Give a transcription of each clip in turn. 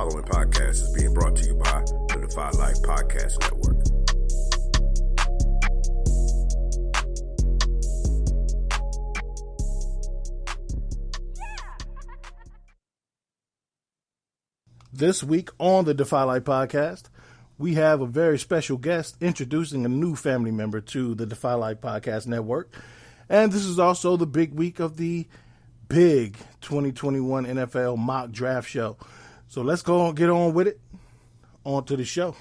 following podcast is being brought to you by the Defy Life Podcast Network. This week on the Defy Life Podcast, we have a very special guest introducing a new family member to the Defy Life Podcast Network. And this is also the big week of the big 2021 NFL mock draft show. So let's go and get on with it. On to the show.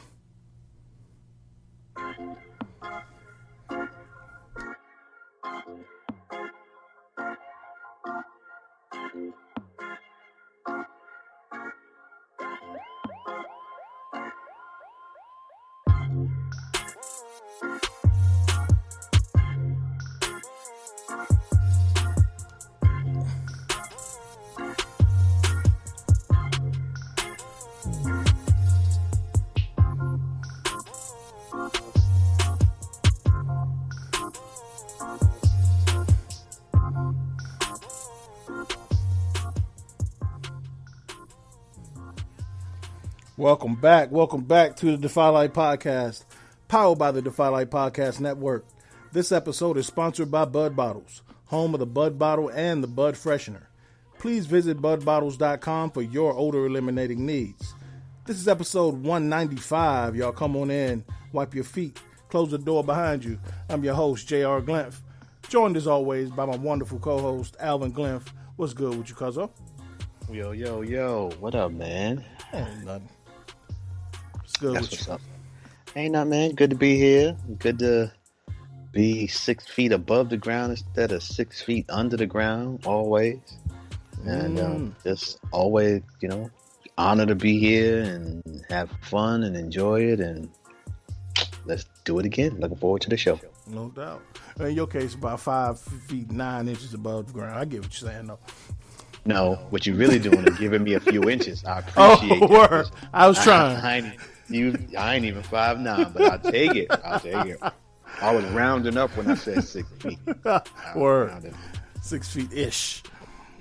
Welcome back to the Defy Life Podcast, powered by the Defy Life Podcast Network. This episode is sponsored by Bud Bottles, home of the Bud Bottle and the Bud Freshener. Please visit budbottles.com for your odor eliminating needs. This is episode 195. Y'all come on in, wipe your feet, close the door behind you. I'm your host, J.R. Glymph, joined as always by my wonderful co-host, Alvin Glymph. What's good with you, cuzzo? Yo. What up, man? Ain't nothing. What's good That's with what's you? up. Ain't nothing, man. Good to be here. Good to be 6 feet above the ground instead of 6 feet under the ground, always. And just always, honor to be here and have fun and enjoy it. And let's do it again. Looking forward to the show. No doubt. In your case, about 5 feet 9 inches above the ground. I get what you're saying, though. No, what you're really doing is giving me a few inches. I appreciate it. Word. I was trying. I ain't even 5'9", but I'll take it. I was rounding up when I said 6 feet. Word. 6 feet ish.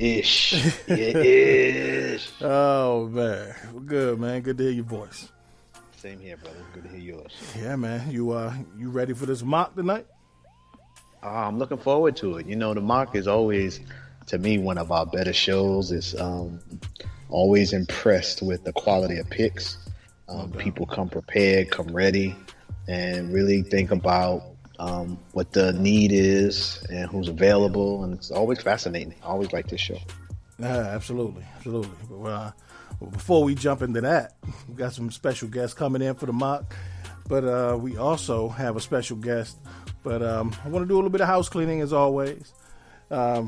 Ish. Yeah, ish. Oh, man. Good, man. Good to hear your voice. Same here, brother. Good to hear yours. Yeah, man. You ready for this mock tonight? I'm looking forward to it. The mock is always, to me, one of our better shows. It's always impressed with the quality of picks. People come prepared, come ready, and really think about what the need is and who's available. And it's always fascinating. I always like this show. Absolutely. But, before we jump into that, we got some special guests coming in for the mock. But we also have a special guest. But I want to do a little bit of house cleaning as always. I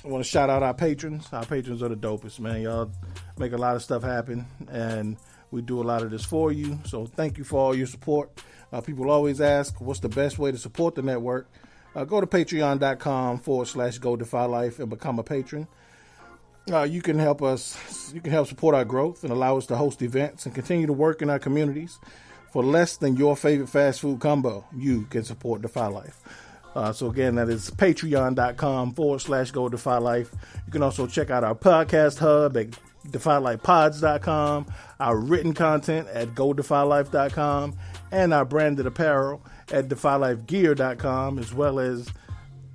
want to shout out our patrons. Our patrons are the dopest, man. Y'all make a lot of stuff happen, and we do a lot of this for you. So thank you for all your support. People always ask, what's the best way to support the network? Go to patreon.com/Go Defy Life and become a patron. You can help us. You can help support our growth and allow us to host events and continue to work in our communities. For less than your favorite fast food combo, you can support Defy Life. So again, that is patreon.com/Go Defy Life. You can also check out our podcast hub at DefyLifePods.com, our written content at GoDefyLife.com, and our branded apparel at DefyLifeGear.com, as well as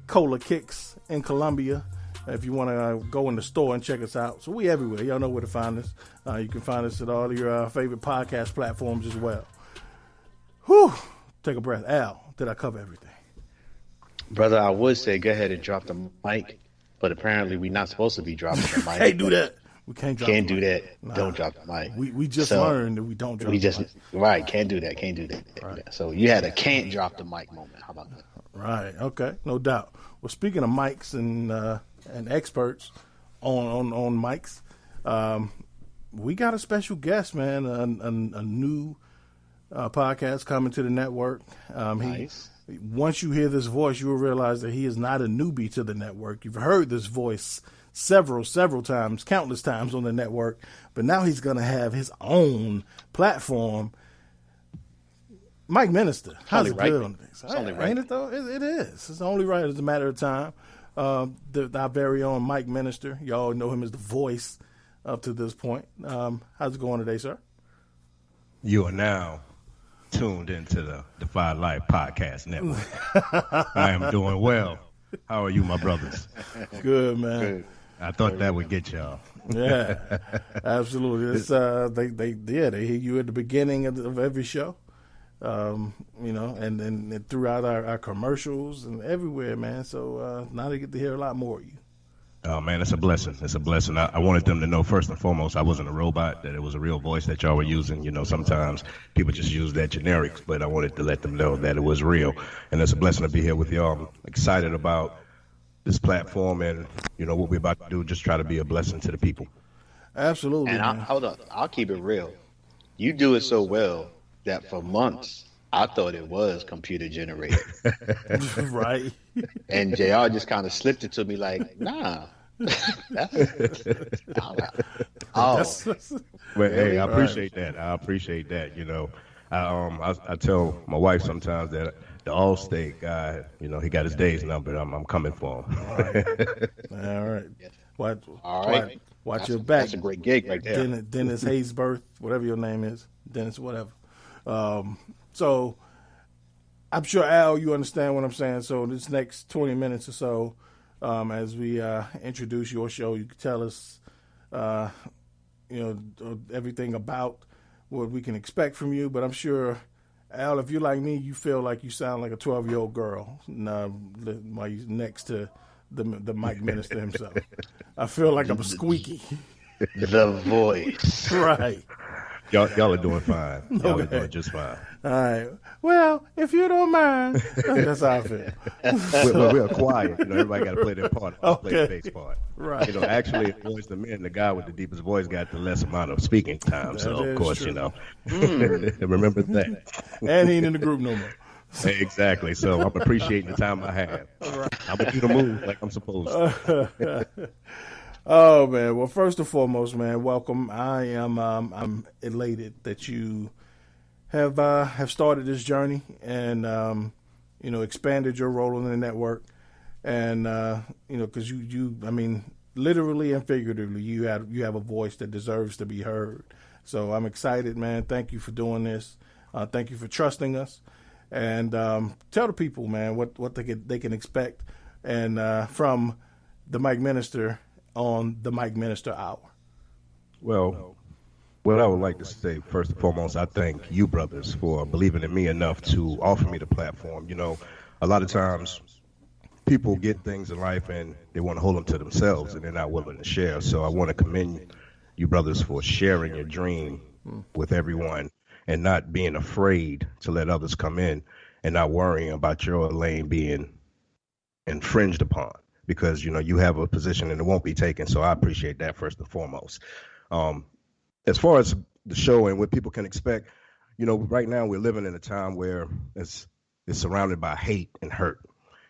Cola Kicks in Columbia. If you want to go in the store and check us out. So we everywhere. Y'all know where to find us. You can find us at all your favorite podcast platforms as well. Whew. Take a breath. Al, did I cover everything? Brother, I would say go ahead and drop the mic, but apparently we're not supposed to be dropping the mic. Can't do that. We can't drop Can't the do mic. that. Nah. Don't drop the mic. We just learned that we don't drop the mic. Right, can't do that. Right. So you had a can't drop the mic moment. How about that? Right, okay, no doubt. Well, speaking of mics and experts on mics, we got a special guest, man, a new podcast coming to the network. Nice. Once you hear this voice, you will realize that he is not a newbie to the network. You've heard this voice several times, countless times on the network, but now he's going to have his own platform. Mike Minister, how's it feeling? Ain't it though? It is. It's only right. It's a matter of time. Our very own Mike Minister. Y'all know him as the voice up to this point. How's it going today, sir? You are now tuned into the Defy Life Podcast Network. I am doing well. How are you, my brothers? Good, man. Good. I thought that would get y'all. Yeah, absolutely. It's, they hear you at the beginning of every show, and throughout our commercials and everywhere, man. So now they get to hear a lot more of you. Oh, man, it's a blessing. It's a blessing. I wanted them to know, first and foremost, I wasn't a robot, that it was a real voice that y'all were using. You know, sometimes people just use that generics, but I wanted to let them know that it was real. And it's a blessing to be here with y'all. I'm excited about this platform and, you know, what we're about to do, just try to be a blessing to the people. Absolutely. And hold on, I'll keep it real. You do it so well that for months, I thought it was computer generated. Right. And JR just kind of slipped it to me like, nah. Well, hey, I appreciate that. I appreciate that. You know, I tell my wife sometimes that the Allstate guy, you know, he got his day's number. I'm coming for him. All right. Watch your back. That's a great gig right there. Dennis Haysbirth, whatever your name is, Dennis, whatever. So I'm sure, Al, you understand what I'm saying. So this next 20 minutes or so, as we introduce your show, you can tell us, everything about what we can expect from you. But I'm sure, Al, if you're like me, you feel like you sound like a 12-year-old girl while you're next to the Mike Minister himself. I feel like I'm squeaky. The voice. Right. Y'all are doing fine. Y'all are doing just fine. All right. Well, if you don't mind, that's how I feel. We're quiet. You know, everybody got to play their part. Play the bass part. Right. You know, actually, it was the men. The guy with the deepest voice got the less amount of speaking time. So, of course, true. You know, remember that. And he ain't in the group no more. Exactly. So I'm appreciating the time I have. Right. I'm gonna do the move like I'm supposed to. Oh man! Well, first and foremost, man, welcome. I'm elated that you have started this journey and expanded your role in the network, and because I mean, literally and figuratively, you have a voice that deserves to be heard. So I'm excited, man. Thank you for doing this. Thank you for trusting us, and tell the people, man, what they can expect, and from the Mike Minister on the Mike Minister Hour. Well, what I would like to say, first and foremost, I thank you brothers for believing in me enough to offer me the platform. You know, a lot of times people get things in life and they want to hold them to themselves and they're not willing to share. So I want to commend you brothers for sharing your dream with everyone and not being afraid to let others come in and not worrying about your lane being infringed upon. Because, you know, you have a position and it won't be taken. So I appreciate that first and foremost. As far as the show and what people can expect, you know, right now we're living in a time where it's surrounded by hate and hurt.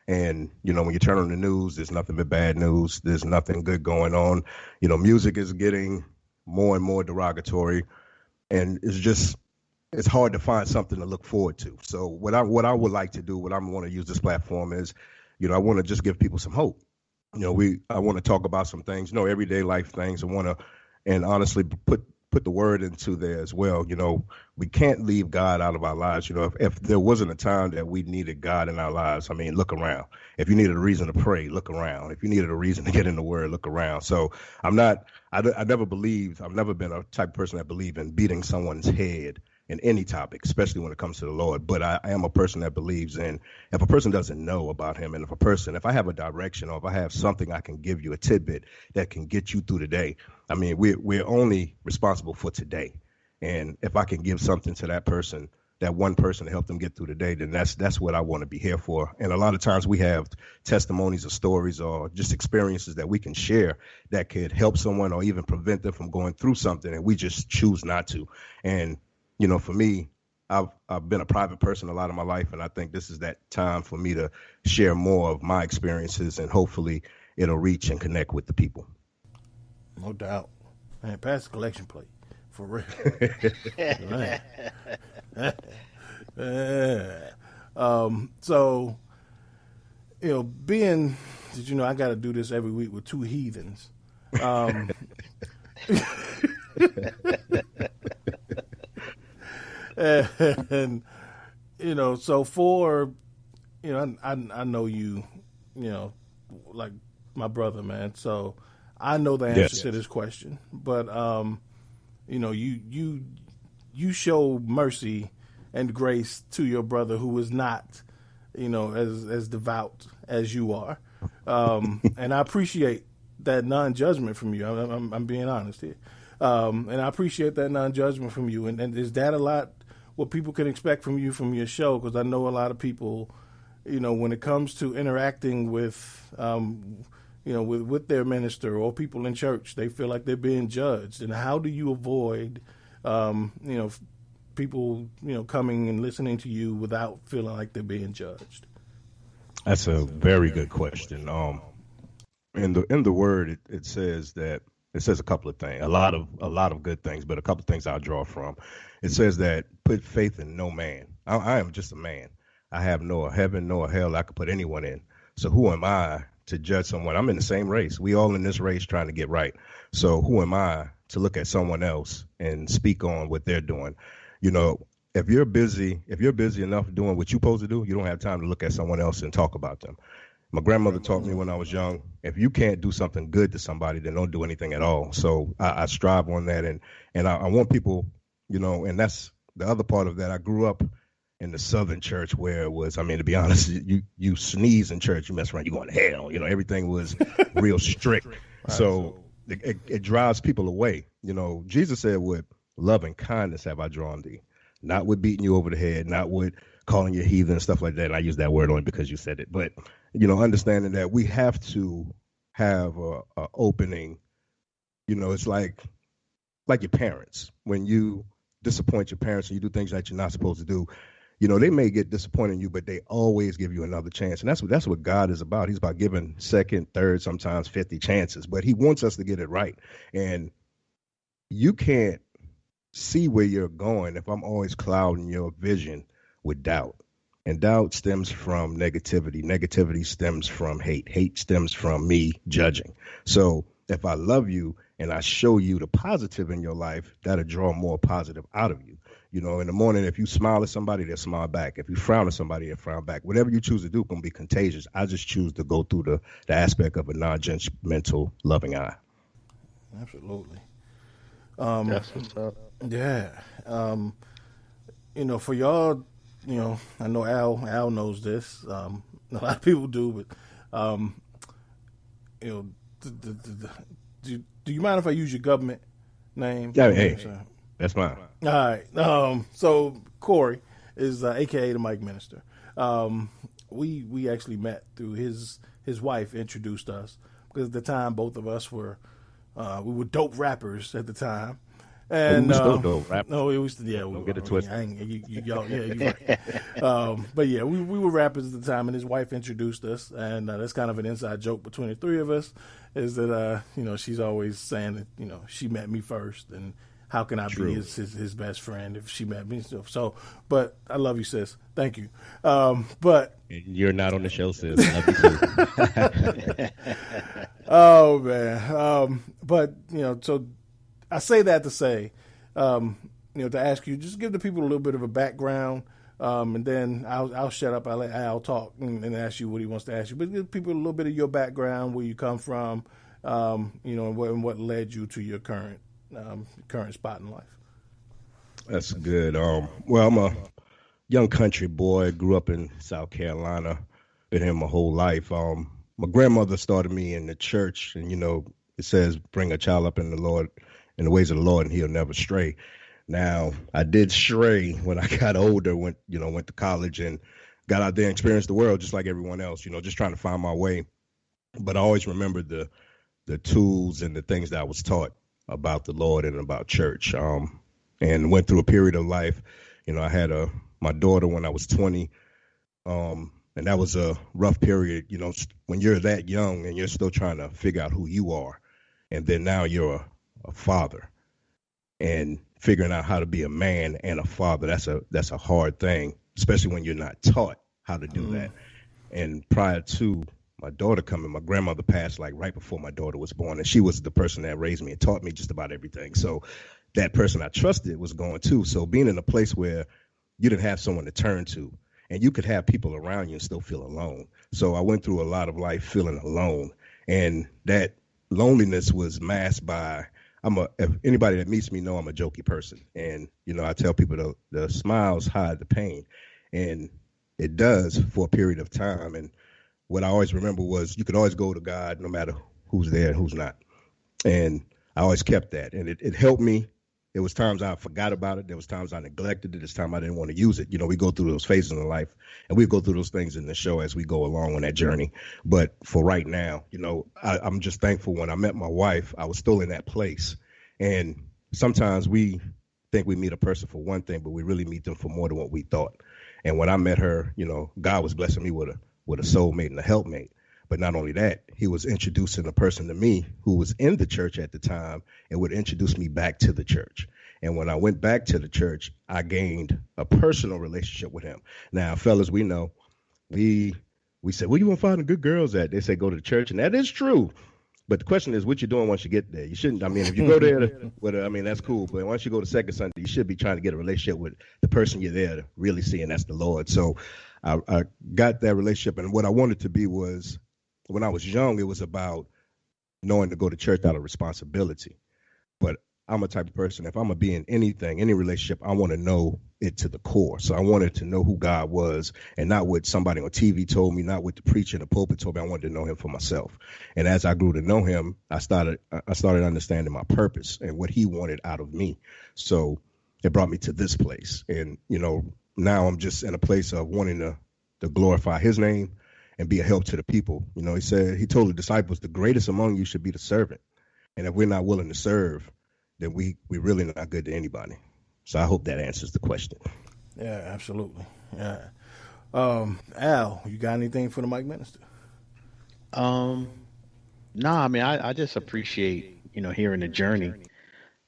And, you know, when you turn on the news, there's nothing but bad news. There's nothing good going on. You know, music is getting more and more derogatory. And it's hard to find something to look forward to. So what I would like to do, what I want to use this platform is, you know, I want to just give people some hope. You know, I want to talk about some things, you know, everyday life things. I want to, and honestly, put the word into there as well. You know, we can't leave God out of our lives. You know, if there wasn't a time that we needed God in our lives, I mean, look around. If you needed a reason to pray, look around. If you needed a reason to get in the word, look around. So I never been a type of person that believed in beating someone's head in any topic, especially when it comes to the Lord. But I am a person that believes in, if a person doesn't know about him, and if I have a direction or if I have something I can give you, a tidbit that can get you through the day, I mean, we're only responsible for today. And if I can give something to that person, that one person to help them get through the day, then that's what I want to be here for. And a lot of times we have testimonies or stories or just experiences that we can share that could help someone or even prevent them from going through something, and we just choose not to. And you know, for me, I've been a private person a lot of my life, and I think this is that time for me to share more of my experiences, and hopefully it'll reach and connect with the people. No doubt. Man, pass the collection plate. For real. So, you know, And so for I know you, like my brother, man. So I know the answer to this question, but you show mercy and grace to your brother who is not, as devout as you are, and I appreciate that non-judgment from you. I'm being honest here, and I appreciate that non-judgment from you. And is that a lot what people can expect from you from your show? Because I know a lot of people, when it comes to interacting with, with their minister or people in church, they feel like they're being judged. And how do you avoid, people, coming and listening to you without feeling like they're being judged? That's a very good question. In the word, it says that it says a couple of things, a lot of good things, but a couple of things I'll draw from. It says that put faith in no man. I am just a man. I have no heaven nor hell I could put anyone in. So who am I to judge someone? I'm in the same race. We all in this race trying to get right. So who am I to look at someone else and speak on what they're doing? If you're busy enough doing what you're supposed to do, you don't have time to look at someone else and talk about them. My grandmother taught me when I was young, if you can't do something good to somebody, then don't do anything at all. So I strive on that. And I want people, and that's the other part of that. I grew up in the Southern church where it was, to be honest, you sneeze in church, you mess around, you're going to hell. Everything was real strict. So it drives people away. Jesus said, with love and kindness have I drawn thee, not with beating you over the head, not with calling you heathen and stuff like that. And I use that word only because you said it. But, understanding that we have to have a opening, it's like your parents. When you disappoint your parents and you do things that you're not supposed to do, they may get disappointed in you, but they always give you another chance. And that's what God is about. He's about giving second, third, sometimes 50 chances. But he wants us to get it right. And you can't see where you're going if I'm always clouding your vision with doubt. And doubt stems from negativity. Negativity stems from hate. Hate stems from me judging. So if I love you and I show you the positive in your life, that'll draw more positive out of you. In the morning, if you smile at somebody, they'll smile back. If you frown at somebody, they'll frown back. Whatever you choose to do can be contagious. I just choose to go through the aspect of a non-judgmental, loving eye. Absolutely. That's what's up. Yeah. For y'all, I know Al knows this. A lot of people do, but do you mind if I use your government name? Yeah, hey, that's mine. All right. So Corey is AKA the Mike Minister. We actually met through his wife introduced us, because at the time both of us were we were dope rappers at the time. And we still dope rappers. No, it was Don't get it twisted. You right. But yeah, we were rappers at the time, and his wife introduced us, and that's kind of an inside joke between the three of us, is that she's always saying that she met me first, and how can I be his best friend if she met me? So, but I love you, sis. Thank you. But you're not on the show, sis. Love you too. Oh man. But so I say that to say, to ask you, just give the people a little bit of a background, and then I'll shut up. I'll let Al talk and ask you what he wants to ask you. But give people a little bit of your background, where you come from, and what led you to your current spot in life. That's good. Well, I'm a young country boy. Grew up in South Carolina. Been here my whole life. My grandmother started me in the church, and it says, "Bring a child up in the Lord, in the ways of the Lord, and he'll never stray." Now, I did stray when I got older. Went to college and got out there and experienced the world just like everyone else. Just trying to find my way. But I always remembered the tools and the things that I was taught about the Lord and about church. And went through a period of life. I had my daughter when I was 20. And that was a rough period, when you're that young and you're still trying to figure out who you are. And then now you're a father, and figuring out how to be a man and a father. That's a hard thing, especially when you're not taught how to do that. And prior to daughter coming. My grandmother passed like right before my daughter was born, and she was the person that raised me and taught me just about everything. So that person I trusted was gone too. So being in a place where you didn't have someone to turn to, and you could have people around you and still feel alone. So I went through a lot of life feeling alone, and that loneliness was masked by, if anybody that meets me know I'm a jokey person. And, I tell people the smiles hide the pain, and it does for a period of time. And what I always remember was you could always go to God no matter who's there and who's not. And I always kept that, and it helped me. There was times I forgot about it. There was times I neglected it. There's time I didn't want to use it. We go through those phases in life, and we go through those things in the show as we go along on that journey. But for right now, I'm just thankful. When I met my wife, I was still in that place. And sometimes we think we meet a person for one thing, but we really meet them for more than what we thought. And when I met her, God was blessing me with a soulmate and a helpmate. But not only that, he was introducing a person to me who was in the church at the time and would introduce me back to the church. And when I went back to the church, I gained a personal relationship with him. Now, fellas, we know, we said, where you want to find the good girls at? They say, go to the church. And that is true. But the question is what you're doing once you get there. You shouldn't, if you go there, that's cool. But once you go to second Sunday, you should be trying to get a relationship with the person you're there to really see, and that's the Lord. So I got that relationship. And what I wanted to be was, when I was young, it was about knowing to go to church out of responsibility. But I'm a type of person, if I'm going to be in anything, any relationship, I want to know it to the core. So I wanted to know who God was, and not what somebody on TV told me, not what the preacher in the pulpit told me. I wanted to know him for myself. And as I grew to know him, I started understanding my purpose and what he wanted out of me. So it brought me to this place. And, now I'm just in a place of wanting to glorify his name and be a help to the people. He told the disciples, the greatest among you should be the servant. And if we're not willing to serve, then we really not good to anybody. So I hope that answers the question. Yeah, absolutely. Yeah. Al, you got anything for the Mike Minister? No, I just appreciate, hearing the journey.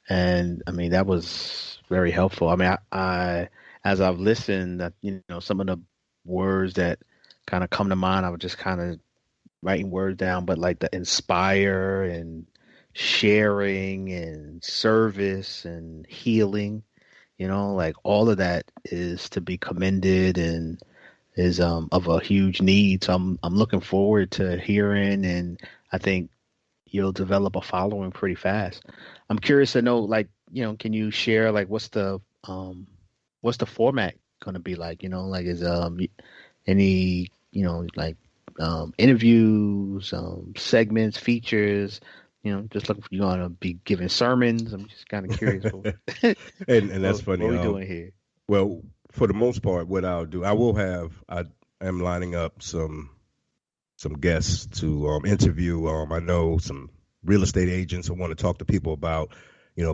And that was very helpful. I as I've listened, some of the words that kind of come to mind, I was just kind of writing words down, but like the inspire and sharing and service and healing, like all of that is to be commended and is of a huge need. So I'm looking forward to hearing, and I think you'll develop a following pretty fast. I'm curious to know, can you share what's the format going to be like? Is any interviews, segments, features? Just looking for you going to be giving sermons. I'm just kind of curious. and that's funny. What are we doing here? Well, for the most part, what I'll do, I am lining up some guests to interview. I know some real estate agents who want to talk to people about,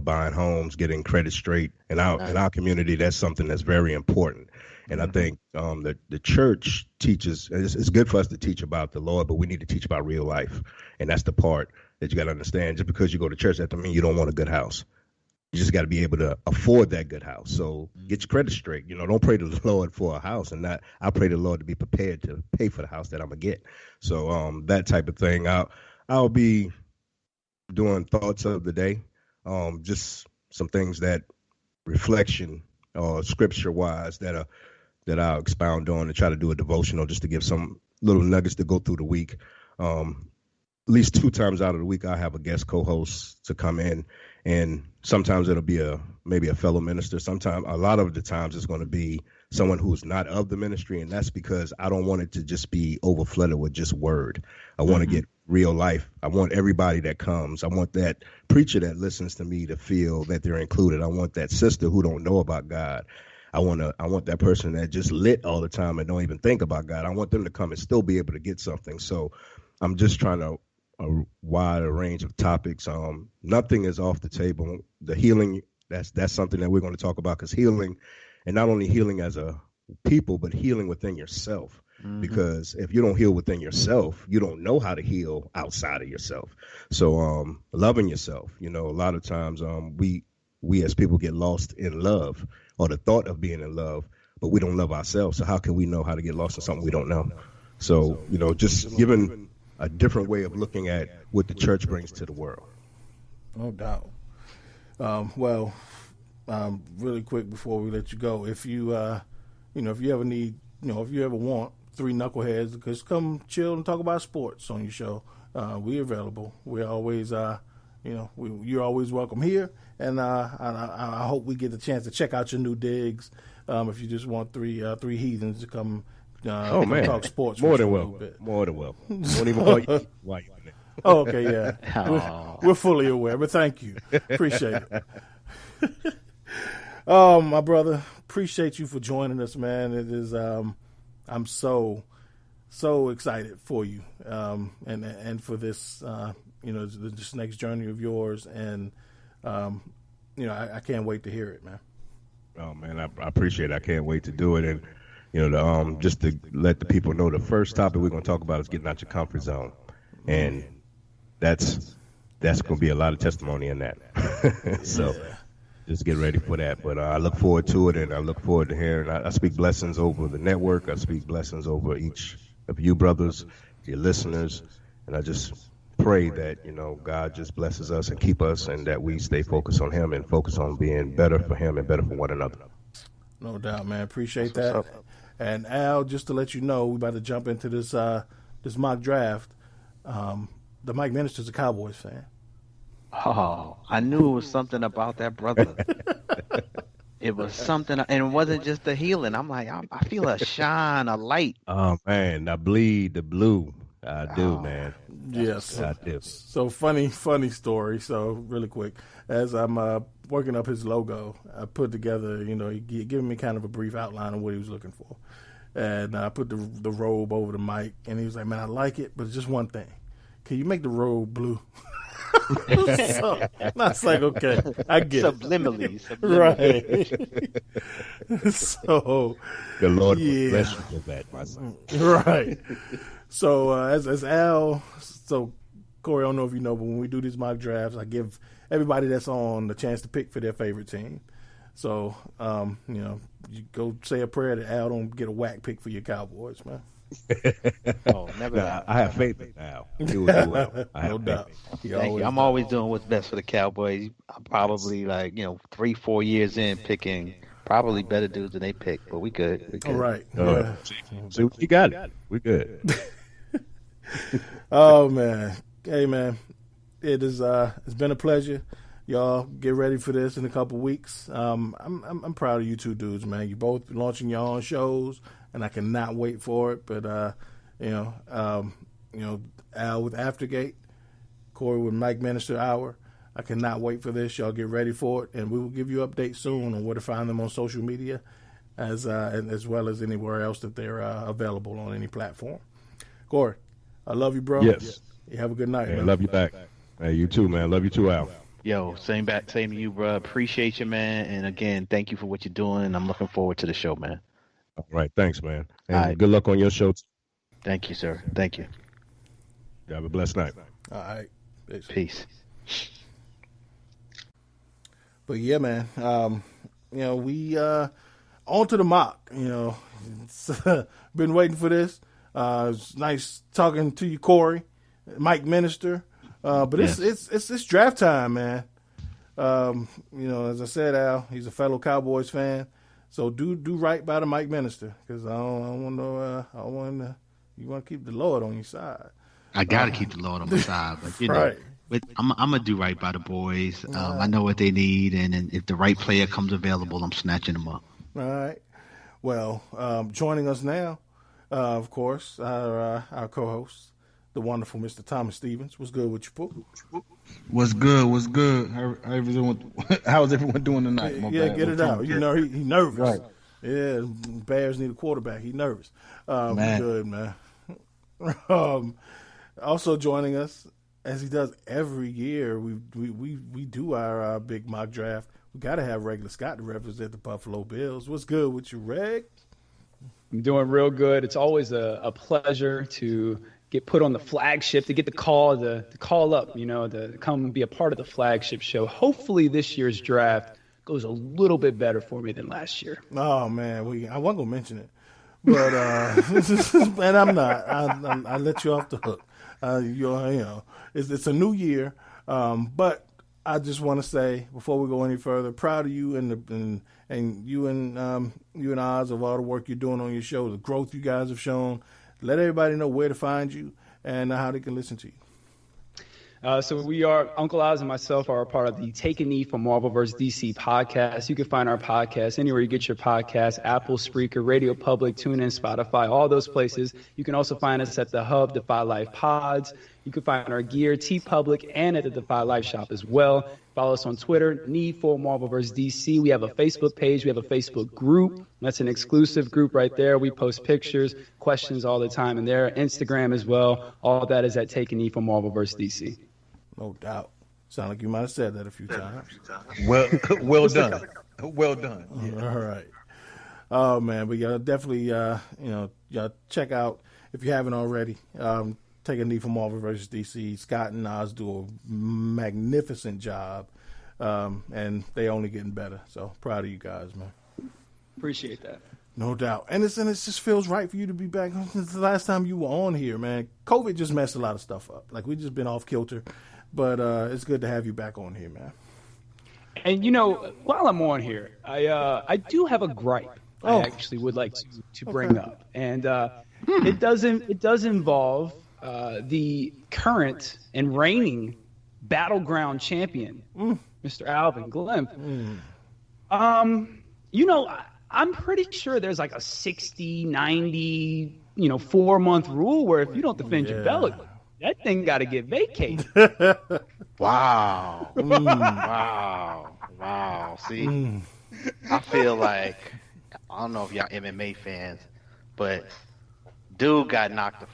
buying homes, getting credit straight. And in our community, that's something that's very important. And I think the church teaches, it's good for us to teach about the Lord, but we need to teach about real life. And that's the part that you got to understand. Just because you go to church, that doesn't mean you don't want a good house. You just got to be able to afford that good house. So get your credit straight. Don't pray to the Lord for a house, and I pray to the Lord to be prepared to pay for the house that I'm gonna get. So that type of thing. I'll be doing thoughts of the day, just some things that reflection scripture wise that I'll expound on and try to do a devotional just to give some little nuggets to go through the week. At least 2 times out of the week, I have a guest co-host to come in, and sometimes it'll be maybe a fellow minister. Sometimes, a lot of the times, it's going to be someone who's not of the ministry, and that's because I don't want it to just be overflooded with just word. I want to get real life. I want everybody that comes. I want that preacher that listens to me to feel that they're included. I want that sister who don't know about God. I want that person that just lit all the time and don't even think about God. I want them to come and still be able to get something. So I'm just trying to a wide range of topics. Nothing is off the table. The healing, that's something that we're going to talk about, because healing, and not only healing as a people, but healing within yourself. Because if you don't heal within yourself, you don't know how to heal outside of yourself. So loving yourself, a lot of times we as people get lost in love, or the thought of being in love, but we don't love ourselves. So how can we know how to get lost in something we don't know? So, just giving a different way of looking at what the church brings to the world. No doubt. Really quick before we let you go, if you, if you ever need, if you ever want three knuckleheads, just come chill and talk about sports on your show. We're available. We're always, you're always welcome here. And I hope we get the chance to check out your new digs. If you just want three heathens to come, talk sports. More than welcome. More than welcome. Won't even call you while you're in there. Oh, okay, yeah. We're fully aware, but thank you. Appreciate it. My brother, appreciate you for joining us, man. It is, I'm so excited for you, and for this, this next journey of yours, and I can't wait to hear it, man. Oh man, I appreciate it. I can't wait to do it, and just to let the people know, the first topic we're going to talk about is getting out your comfort zone, and that's going to be a lot of testimony in that. So just get ready for that. But I look forward to it, and I look forward to hearing. I speak blessings over the network. I speak blessings over each of you brothers, your listeners, and I just pray that, God just blesses us and keep us, and that we stay focused on Him and focus on being better for Him and better for one another. No doubt, man. Appreciate that. And Al, just to let you know, we're about to jump into this mock draft. The Mike Minister's a Cowboys fan. Oh, I knew it was something about that brother. It was something, and it wasn't just the healing. I'm like, I feel a shine, a light. Oh man, I bleed the blue. I do, man. Yes, I do. So funny story. So really quick, as I'm working up his logo, I put together, he giving me kind of a brief outline of what he was looking for, and I put the robe over the mic, and he was like, "Man, I like it, but it's just one thing. Can you make the robe blue?" So I was like, okay, I get Subliminally. Right. So the Lord bless you for that, my son. Right. So as Al, Corey, I don't know if you know, but when we do these mock drafts, I give everybody that's on the chance to pick for their favorite team. So you go say a prayer that Al don't get a whack pick for your Cowboys, man. Oh, never. I have faith in Al. He will do well. I have doubt. Thank you. I'm always doing what's best for the Cowboys. I'm probably 3-4 years in picking probably better dudes than they pick, but we good. All right. So we got it. We good. Oh man. Hey man. It's been a pleasure. Y'all get ready for this in a couple weeks. I'm proud of you two dudes, man. You both launching your own shows, and I cannot wait for it. But Al with Aftergate, Corey with Mike Minister Hour. I cannot wait for this. Y'all get ready for it, and we will give you updates soon on where to find them on social media, as well as anywhere else that they're available on any platform. Corey, I love you, bro. Yes. You have a good night. Hey, man. love you back. Hey, you too, man. Love you too, Al. Yo, same to you, bro. Appreciate you, man. And again, thank you for what you're doing. I'm looking forward to the show, man. All right, thanks, man. And All right. Good luck on your show. Thank you, sir. Thank you. Have a blessed night. All right. Peace. But yeah, man. We on to the mock. It's, been waiting for this. It's nice talking to you, Corey, Mike Minister. But it's draft time, man. As I said, Al, he's a fellow Cowboys fan, so do right by the Mike Minister, because I want you want to keep the Lord on your side. I got to keep the Lord on my side, but right. But I'm gonna do right by the boys. I know what they need, and if the right player comes available, I'm snatching them up. All right. Well, joining us now, of course, our co-host, the wonderful Mr. Thomas Stevens. What's good with you, Pooh? What's good? How's everyone doing tonight? Get it out. He nervous. Right. Yeah, Bears need a quarterback. He nervous. Man. Good, man. Also joining us, as he does every year, we do our big mock draft. We got to have Regular Scott to represent the Buffalo Bills. What's good with you, Reg? I'm doing real good. It's always a pleasure to get put on the flagship, to get the call, to call up, to come be a part of the flagship show. Hopefully this year's draft goes a little bit better for me than last year. Oh, man, I wasn't going to mention it, but and I'm not. I let you off the hook. It's a new year, but I just want to say before we go any further, proud of you and you and Oz of all the work you're doing on your show, the growth you guys have shown. Let everybody know where to find you and how they can listen to you. So we are, Uncle Oz and myself are a part of the Take a Knee for Marvel vs. DC podcast. You can find our podcast anywhere you get your podcasts, Apple, Spreaker, Radio Public, TuneIn, Spotify, all those places. You can also find us at the Hub, Defy Life Pods. You can find our gear, TeePublic, and at the Defy Life shop as well. Follow us on Twitter, Knee for Marvel vs. DC. We have a Facebook page. We have a Facebook group. That's an exclusive group right there. We post pictures, questions all the time in there. Instagram as well. All that is at Take a Knee for Marvel vs. DC. No doubt. Sound like you might have said that a few times. Well done. Well done. Yeah. All right. Oh man, but y'all definitely, y'all check out if you haven't already. Take a Knee for Marvel vs. DC. Scott and Oz do a magnificent job, and they only getting better. So proud of you guys, man. Appreciate that. No doubt. And it just feels right for you to be back. Since the last time you were on here, man, COVID just messed a lot of stuff up. Like, we just been off kilter. But it's good to have you back on here, man. And, while I'm on here, I do have a gripe I actually would like to bring up. And it does involve the current and reigning battleground champion, Mr. Alvin Glymph. I'm pretty sure there's like a 60, 90, 4-month rule where if you don't defend your belt, that thing got to get vacated. Wow. Wow. See, I feel like, I don't know if y'all MMA fans, but dude got knocked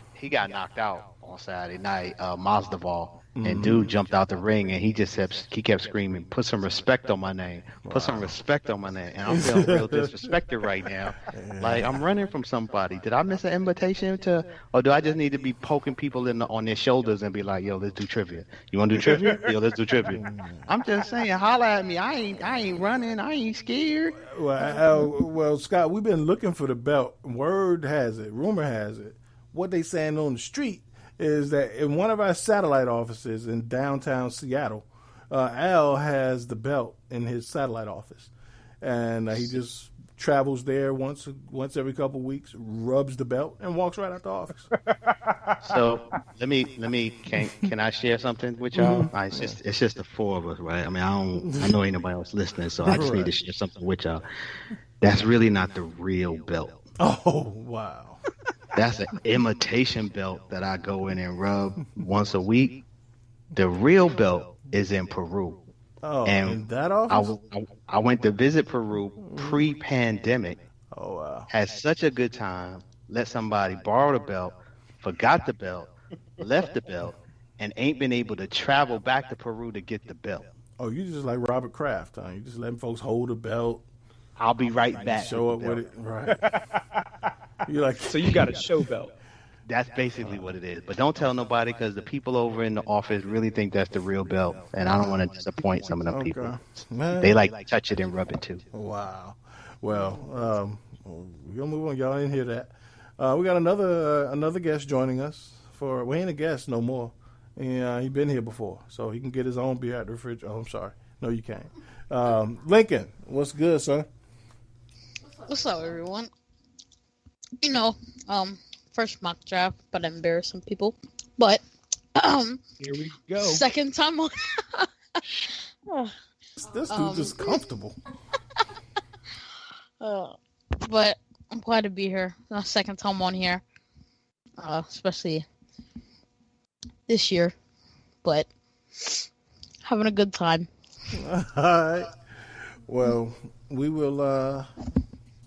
out on Saturday night, Masvidal. And dude jumped out the ring and he kept screaming, "Put some respect on my name. Put some respect on my name." And I'm feeling real disrespected right now. Like, I'm running from somebody. Did I miss an invitation or do I just need to be poking people on their shoulders and be like, "Yo, let's do trivia. You want to do trivia? Yo, let's do trivia." I'm just saying, holla at me. I ain't running. I ain't scared. Well, Scott, we've been looking for the belt. Word has it, rumor has it, what they saying on the street is that in one of our satellite offices in downtown Seattle, Al has the belt in his satellite office, and he just travels there once every couple of weeks, rubs the belt, and walks right out the office. So let me can I share something with y'all? It's just the four of us, right? I mean, I know ain't nobody else listening, so I just need to share something with y'all. That's really not the real belt. Oh, wow. That's an imitation belt that I go in and rub once a week. The real belt is in Peru. Oh, and in that office? I went to visit Peru pre-pandemic. Oh, wow. Had such a good time. Let somebody borrow the belt, forgot the belt, left the belt, and ain't been able to travel back to Peru to get the belt. Oh, you just like Robert Kraft, huh? You just letting folks hold the belt. I'll be right back. Show up with it. Right. You're like, so you got a show belt. That's basically what it is. But don't tell nobody because the people over in the office really think that's the real belt. And I don't want to disappoint some of them people. Man. They like to touch it and rub it too. Wow. Well, we're going to move on. Y'all didn't hear that. We got another guest joining us. We ain't a guest no more. And he's been here before. So he can get his own beer at the refrigerator. Oh, I'm sorry. No, you can't. Lincoln, what's good, son? What's up, everyone? First mock draft, but I embarrassed some people. But here we go. Second time on. This dude's just comfortable. But I'm glad to be here. Second time on here, especially this year. But having a good time. All right. Well, we will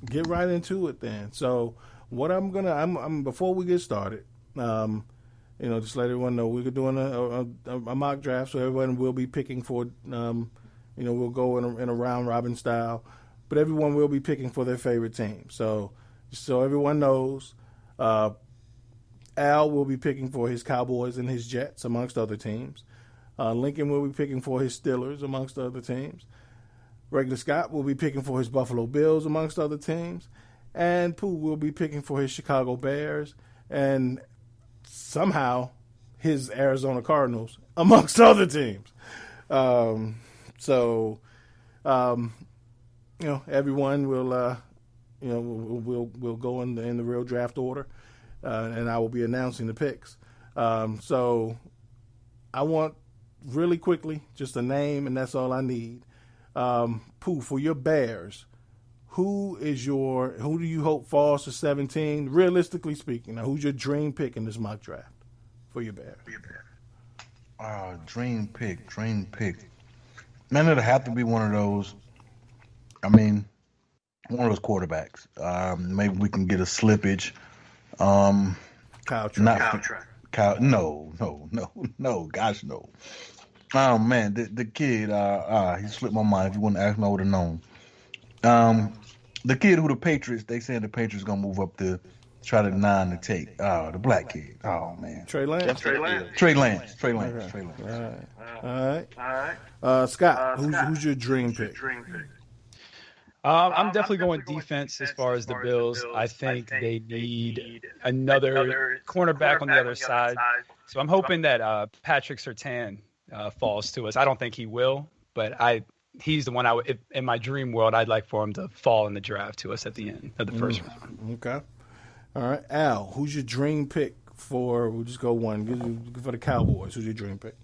get right into it then. So, what I'm before we get started, just let everyone know we're doing a mock draft, so everyone will be picking for, we'll go in a round robin style, but everyone will be picking for their favorite team. So everyone knows, Al will be picking for his Cowboys and his Jets, amongst other teams. Lincoln will be picking for his Steelers, amongst other teams. Regular Scott will be picking for his Buffalo Bills, amongst other teams. And Pooh will be picking for his Chicago Bears. And somehow his Arizona Cardinals, amongst other teams. Everyone will, we'll go in the real draft order, and I will be announcing the picks. So I want really quickly just a name, and that's all I need. Pooh, for your Bears, who do you hope falls to 17? Realistically speaking, now who's your dream pick in this mock draft for your Bears? Dream pick. Man, it'll have to be one of those. I mean, one of those quarterbacks. Maybe we can get a slippage. Kyle Trask. Kyle. No. Gosh, no. Oh man, the kid. He slipped my mind. If you wouldn't ask me, I would have known. The kid who the Patriots. They said the Patriots gonna move up to try to 9 to take. The black kid. Oh man. Trey Lance. Trey Lance. All right. Scott, who's your dream pick? I'm definitely going defense as far as the Bills. I think they need another cornerback on the other side. So I'm hoping that Patrick Surtain falls to us. I don't think he will, but he's the one in my dream world, I'd like for him to fall in the draft to us at the end of the first round. Okay. All right. Al, who's your dream pick we'll just go one. For the Cowboys, who's your dream pick?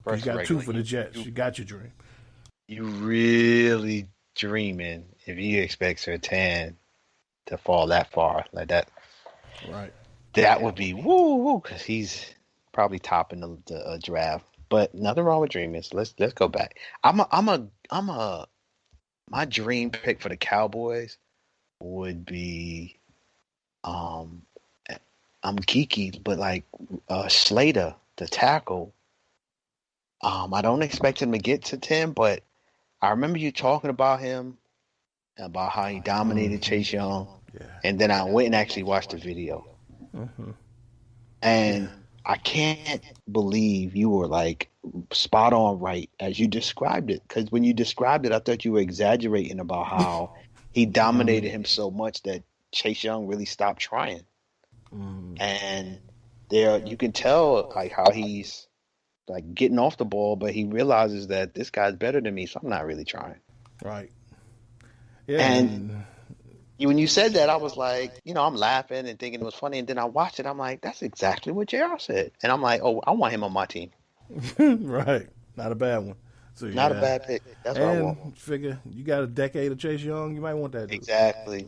You got 2 for the Jets. You got your dream. You really dreaming if you expect Surtain to fall that far like that. Right. That would be woo because he's probably topping the draft. But nothing wrong with dreaming. So let's go back. My dream pick for the Cowboys would be I'm geeky, but like Slater, the tackle. I don't expect him to get to 10, but I remember you talking about him, about how he dominated Chase Young, and then I went and actually watched the video. Mm-hmm. And I can't believe you were like spot on right as you described it. Because when you described it, I thought you were exaggerating about how he dominated him so much that Chase Young really stopped trying. And you can tell like how he's like getting off the ball, but he realizes that this guy's better than me, so I'm not really trying. Right. Yeah. And when you said that, I was like, I'm laughing and thinking it was funny, and then I watched it. I'm like, that's exactly what JR said, and I'm like, oh, I want him on my team. Right. Not a bad one. So, not a bad pick. That's what I want. Figure you got a decade of Chase Young, you might want that. Exactly.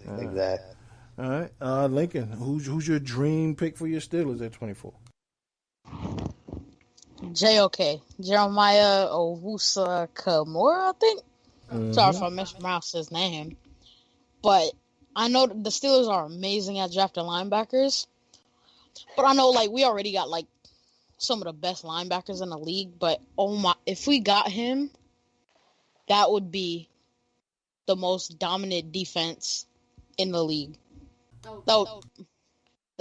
All right. Lincoln, who's your dream pick for your Steelers at 24? JOK. Jeremiah Owusu Kamora, I think. Mm-hmm. Sorry if I mispronounced his name. But I know the Steelers are amazing at drafting linebackers. But I know, we already got, some of the best linebackers in the league. But, if we got him, that would be the most dominant defense in the league. That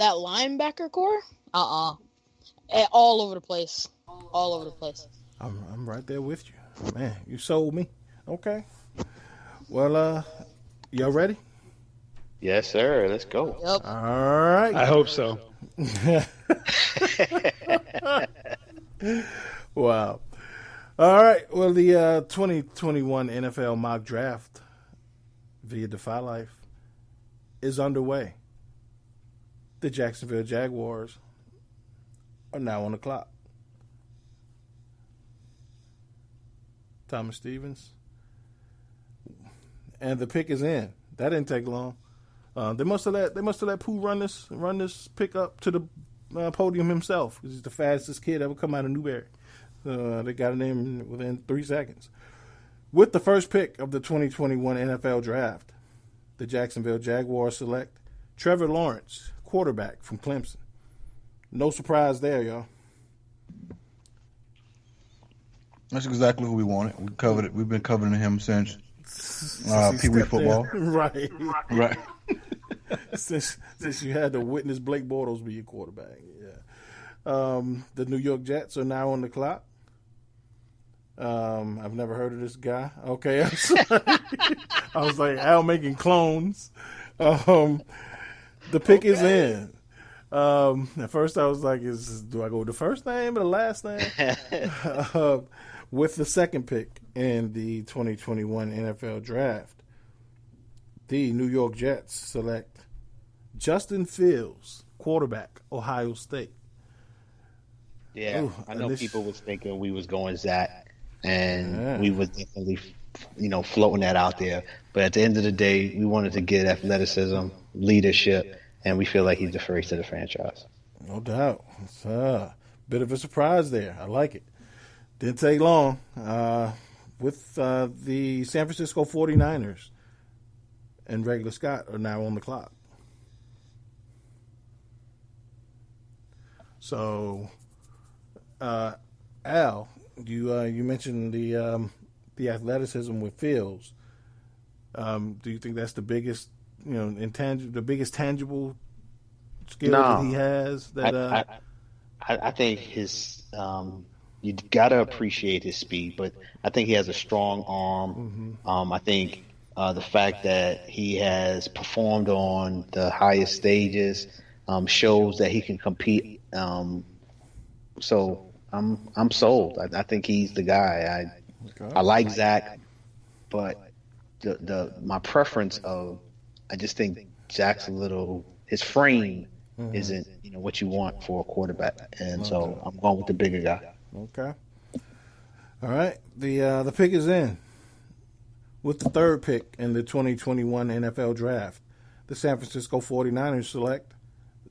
linebacker core? All over the place. All over the place. I'm right there with you. Man, you sold me. Okay. Well, y'all ready? Yes, sir. Let's go. Yep. All right. I hope so. Wow. All right. Well, the 2021 NFL mock draft via Defy Life is underway. The Jacksonville Jaguars are now on the clock. Thomas Stevens. And the pick is in. That didn't take long. They must have let Pooh run this pick up to the podium himself. He's the fastest kid ever come out of Newberry. They got a name within 3 seconds. With the first pick of the 2021 NFL Draft, the Jacksonville Jaguars select Trevor Lawrence, quarterback from Clemson. No surprise there, y'all. That's exactly who we wanted. We covered it. We've been covering him since Pee Wee football. Right. Right. since you had to witness Blake Bortles be your quarterback. Yeah. The New York Jets are now on the clock. I've never heard of this guy. Okay, I'm sorry. I was like, Al making clones. The pick is in. At first I was like, do I go with the first name or the last name? With the second pick in the 2021 NFL Draft, the New York Jets select Justin Fields, quarterback, Ohio State. Yeah, Ooh, I know people was thinking we was going Zach, and we was definitely, floating that out there. But at the end of the day, we wanted to get athleticism, leadership, and we feel like he's the face of the franchise. No doubt. It's a bit of a surprise there. I like it. Didn't take long. With the San Francisco 49ers and Regular Scott are now on the clock. So, Al, you mentioned the athleticism with Fields. Do you think that's the biggest, the biggest tangible skill that he has? I think his you gotta appreciate his speed, but I think he has a strong arm. Mm-hmm. I think the fact that he has performed on the highest stages shows that he can compete. So I'm sold. I think he's the guy. I like Zach, but my preference I just think Zach's his frame isn't what you want for a quarterback, and so I'm going with the bigger guy. Okay. All right. The pick is in. With the third pick in the 2021 NFL Draft, the San Francisco 49ers select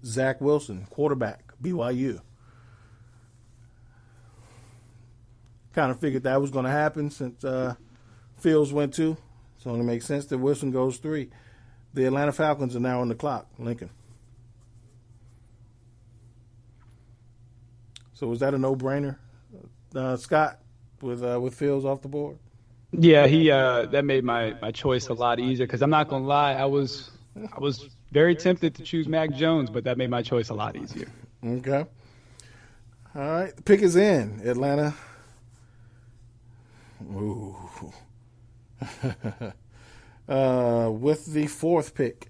Zach Wilson, quarterback, BYU. Kind of figured that was going to happen since Fields went 2. So it only makes sense that Wilson goes 3. The Atlanta Falcons are now on the clock. Lincoln. So was that a no-brainer, Scott, with Fields off the board? Yeah, he that made my choice a lot easier because I'm not gonna lie, I was very tempted to choose Mac Jones, but that made my choice a lot easier. Okay. All right, the pick is in. Atlanta. Ooh. With the fourth pick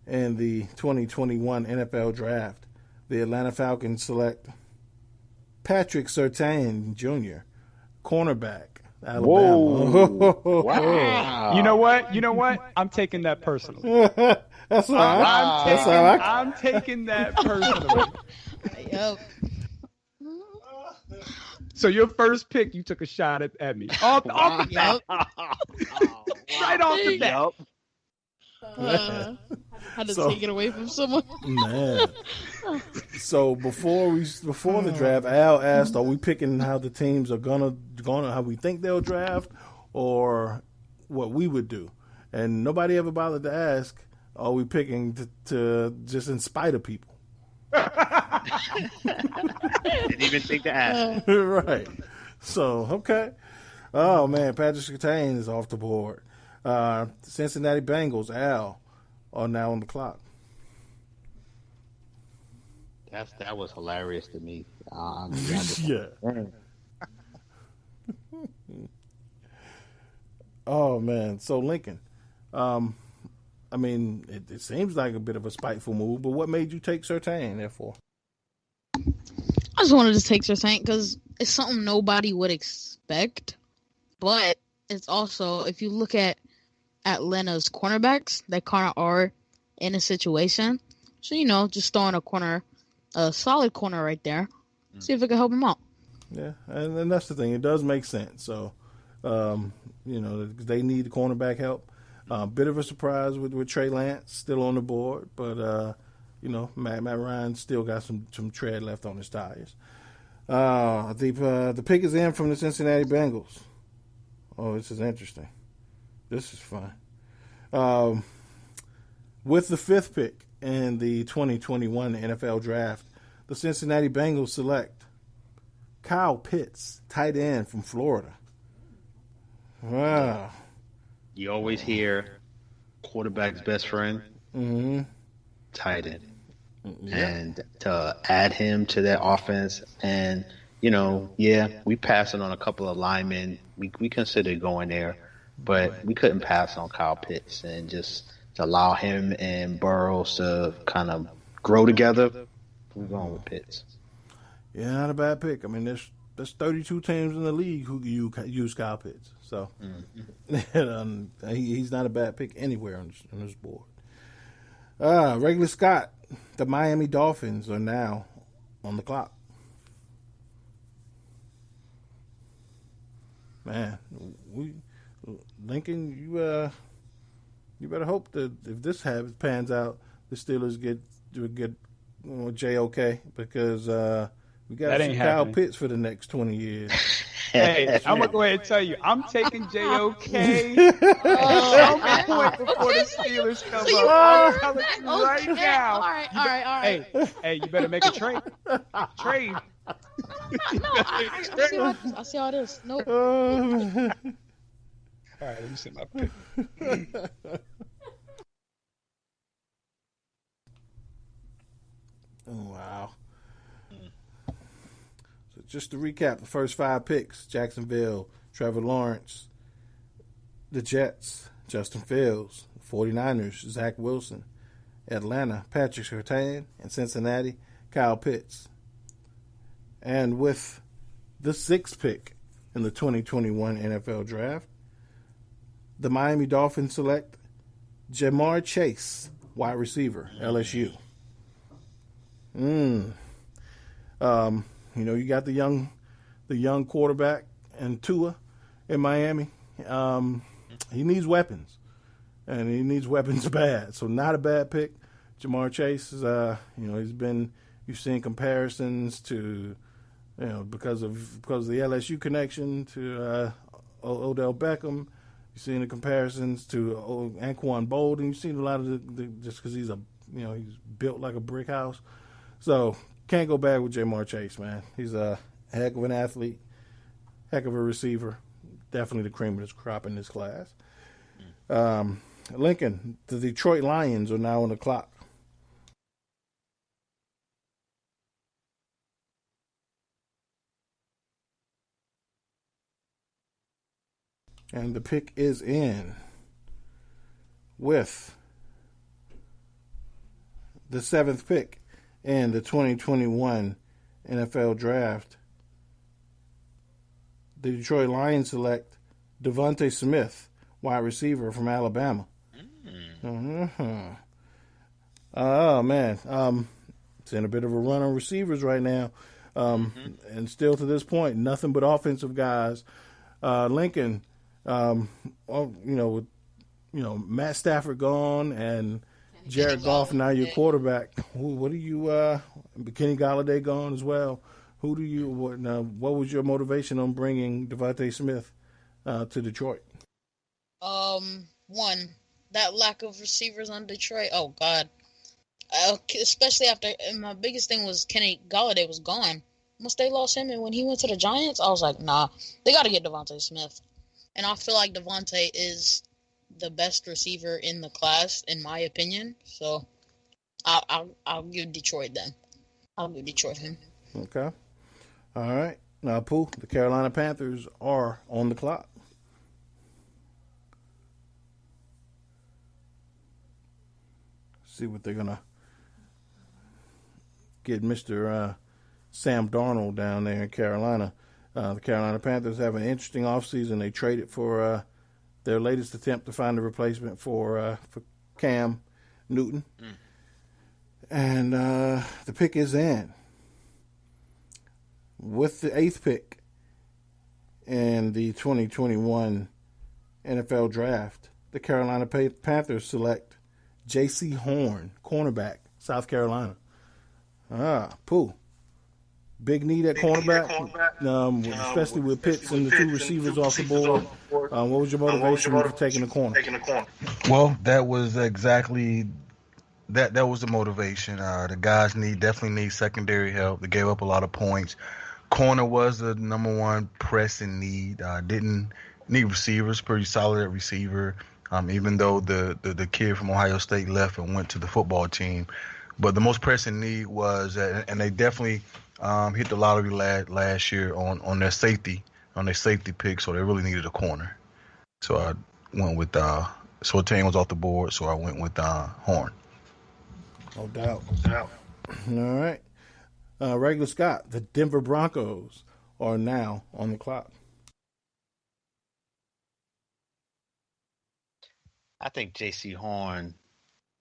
in the 2021 NFL Draft, the Atlanta Falcons select Patrick Surtain Jr., cornerback, Alabama. Whoa. Wow. You know what? I'm taking that personally. That's all right. I'm taking that personally. Yep. So your first pick, you took a shot at me. Off the bat. Right off the bat. Had to take it away from someone. Man. So before the draft, Al asked, "Are we picking how the teams are gonna how we think they'll draft, or what we would do?" And nobody ever bothered to ask, "Are we picking to just in spite of people?" Didn't even think to ask. Right. So okay. Oh man, Patrick Surtain is off the board. Cincinnati Bengals, Al, are now on the clock. That was hilarious to me. Yeah. Oh man. So Lincoln, I mean, it seems like a bit of a spiteful move, but what made you take Surtain, therefore? I just wanted to take Surtain because it's something nobody would expect, but it's also, if you look at Atlanta's cornerbacks, they kind of are in a situation. So, just throwing a solid corner right there, see if it can help him out. Yeah, and that's the thing. It does make sense. So, they need the cornerback help. Bit of a surprise with Trey Lance still on the board, but Matt Ryan still got some tread left on his tires. The pick is in from the Cincinnati Bengals. Oh, this is interesting. This is fun. With the fifth pick in the 2021 NFL Draft, the Cincinnati Bengals select Kyle Pitts, tight end from Florida. Wow. You always hear quarterback's best friend, tight end. Yeah. And to add him to that offense, and we passing on a couple of linemen. We considered going there, but we couldn't pass on Kyle Pitts, and just to allow him and Burrows to kind of grow together. We're going with Pitts. Yeah, not a bad pick. I mean, there's 32 teams in the league who use Kyle Pitts. So he's not a bad pick anywhere on this board. Regular Scott, the Miami Dolphins are now on the clock. Man, Lincoln, you better hope that if this pans out, the Steelers get JOK, because we got Kyle Pitts for the next 20 years. Hey, I'm gonna go ahead and tell you, I'm taking JOK. Before the Steelers come up. I'm telling you right now. All right. Hey, you better make a trade. Trade. I see how it is. Nope. All right, let me see my pick. Oh, wow. So just to recap, the first 5 picks: Jacksonville, Trevor Lawrence; the Jets, Justin Fields; 49ers, Zach Wilson; Atlanta, Patrick Surtain; and Cincinnati, Kyle Pitts. And with the 6th pick in the 2021 NFL Draft, the Miami Dolphins select Jamar Chase, wide receiver, LSU. You got the young quarterback and Tua in Miami. He needs weapons, and he needs weapons bad. So not a bad pick. Jamar Chase is, you've seen comparisons to, because of the LSU connection to Odell Beckham. You've seen the comparisons to Anquan Bolden. You've seen a lot of just because he's he's built like a brick house. So can't go bad with Jamar Chase, man. He's a heck of an athlete, heck of a receiver. Definitely the cream of this crop in this class. Lincoln, the Detroit Lions are now on the clock. And the pick is in with the 7th pick in the 2021 NFL Draft. The Detroit Lions select Devontae Smith, wide receiver from Alabama. Oh, man. It's in a bit of a run on receivers right now. And still to this point, nothing but offensive guys. Lincoln, with Matt Stafford gone and Jared Goff now your quarterback. What do you? Kenny Golladay gone as well. What was your motivation on bringing Devontae Smith to Detroit? One, that lack of receivers on Detroit. Oh God, especially after. And my biggest thing was Kenny Golladay was gone. Once they lost him, and when he went to the Giants, I was like, nah, they got to get Devontae Smith. And I feel like Devontae is the best receiver in the class, in my opinion. So I'll give Detroit them. I'll give Detroit him. Okay. All right. Now, Pooh, the Carolina Panthers are on the clock. See what they're going to get Mr. Sam Darnold down there in Carolina. The Carolina Panthers have an interesting offseason. They traded for their latest attempt to find a replacement for Cam Newton. And the pick is in. With the 8th pick in the 2021 NFL Draft, the Carolina Panthers select J.C. Horn, cornerback, South Carolina. Pooh. Big need at cornerback, especially with Pitts and the 2 receivers off the board. What was your motivation for taking the corner? Well, that was exactly that was the motivation. The guys definitely need secondary help. They gave up a lot of points. Corner was the number one pressing need. Didn't need receivers, pretty solid at receiver. Even though the kid from Ohio State left and went to the football team. But the most pressing need was, and they definitely hit the lottery last year on their safety pick, so they really needed a corner. So I went with Surtain was off the board, so I went with Horn. No doubt. All right. Regular Scott, the Denver Broncos are now on the clock. I think J.C. Horn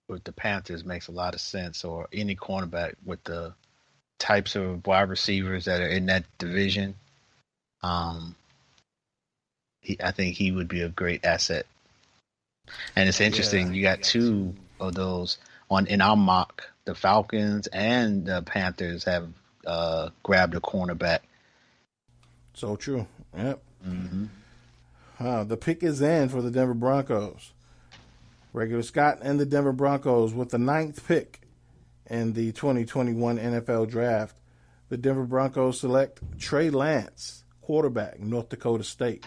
with the Panthers makes a lot of sense, or any cornerback with the types of wide receivers that are in that division. I think he would be a great asset. And it's interesting, you got two of those in our mock. The Falcons and the Panthers have grabbed a cornerback. So true. Yep. Mm-hmm. The pick is in for the Denver Broncos. Regular Scott and the Denver Broncos with the 9th pick in the 2021 NFL Draft. The Denver Broncos select Trey Lance, quarterback, North Dakota State.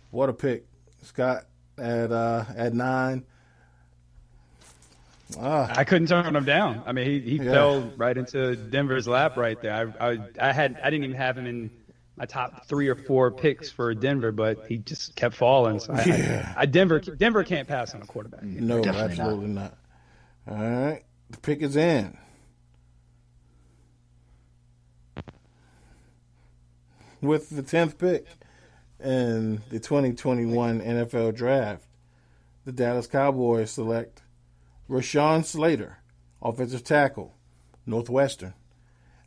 What a pick. Scott at 9. I couldn't turn him down. I mean, he fell right into Denver's lap right there. I didn't even have him in my top 3 or 4 picks for Denver, but he just kept falling. So Denver can't pass on a quarterback. No, absolutely not. All right, the pick is in. With the 10th pick in the 2021 NFL Draft, the Dallas Cowboys select Rashaan Slater, offensive tackle, Northwestern.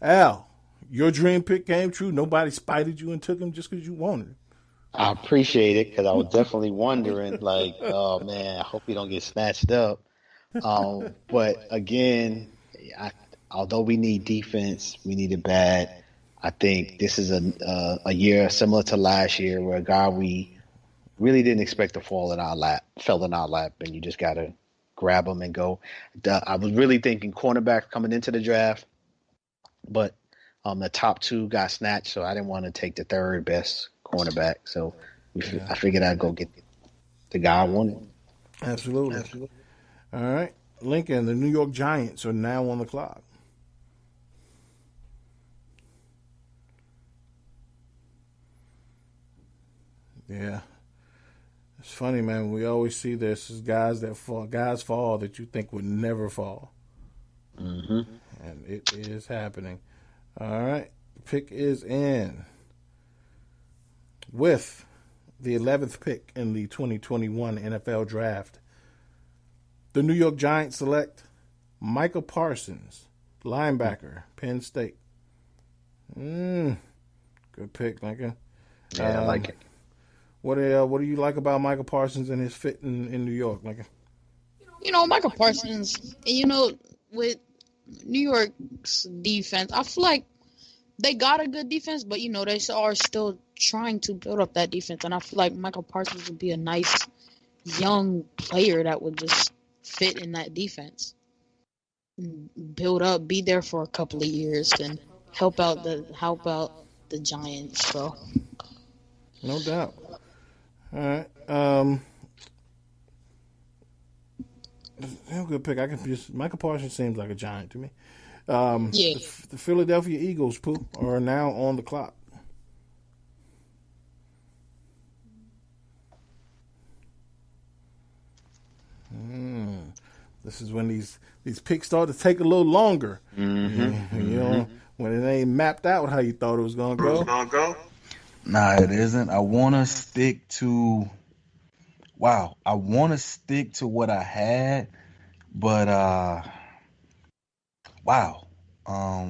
Al, your dream pick came true. Nobody spited you and took him just because you wanted him. I appreciate it because I was definitely wondering, like, oh, man, I hope he don't get snatched up. But, again, although we need defense, we need it bad. I think this is a year similar to last year where a guy we really didn't expect to fell in our lap, and you just got to grab him and go. I was really thinking cornerback coming into the draft, but the top 2 got snatched, so I didn't want to take the 3rd best cornerback. So I figured I'd go get the guy I wanted. Absolutely. All right. Lincoln, the New York Giants are now on the clock. Yeah. It's funny, man. We always see this as guys fall that you think would never fall. Mm-hmm. And it is happening. All right. Pick is in. With the 11th pick in the 2021 NFL Draft, the New York Giants select Micah Parsons, linebacker, Penn State. Good pick, Lincoln. Yeah, I like it. What do you like about Micah Parsons and his fit in New York, Lincoln? Micah Parsons, with New York's defense, I feel like they got a good defense, but, they are still trying to build up that defense. And I feel like Michael Parsons would be a nice young player that would just fit in that defense. Build up, be there for a couple of years, and help out the Giants. So, no doubt. All right. Good pick. Michael Parsons seems like a Giant to me. The Philadelphia Eagles, Pooh, are now on the clock. This is when these picks start to take a little longer. Mm-hmm. When it ain't mapped out how you thought it was going to go. Nah, it isn't. I want to stick to what I had, but I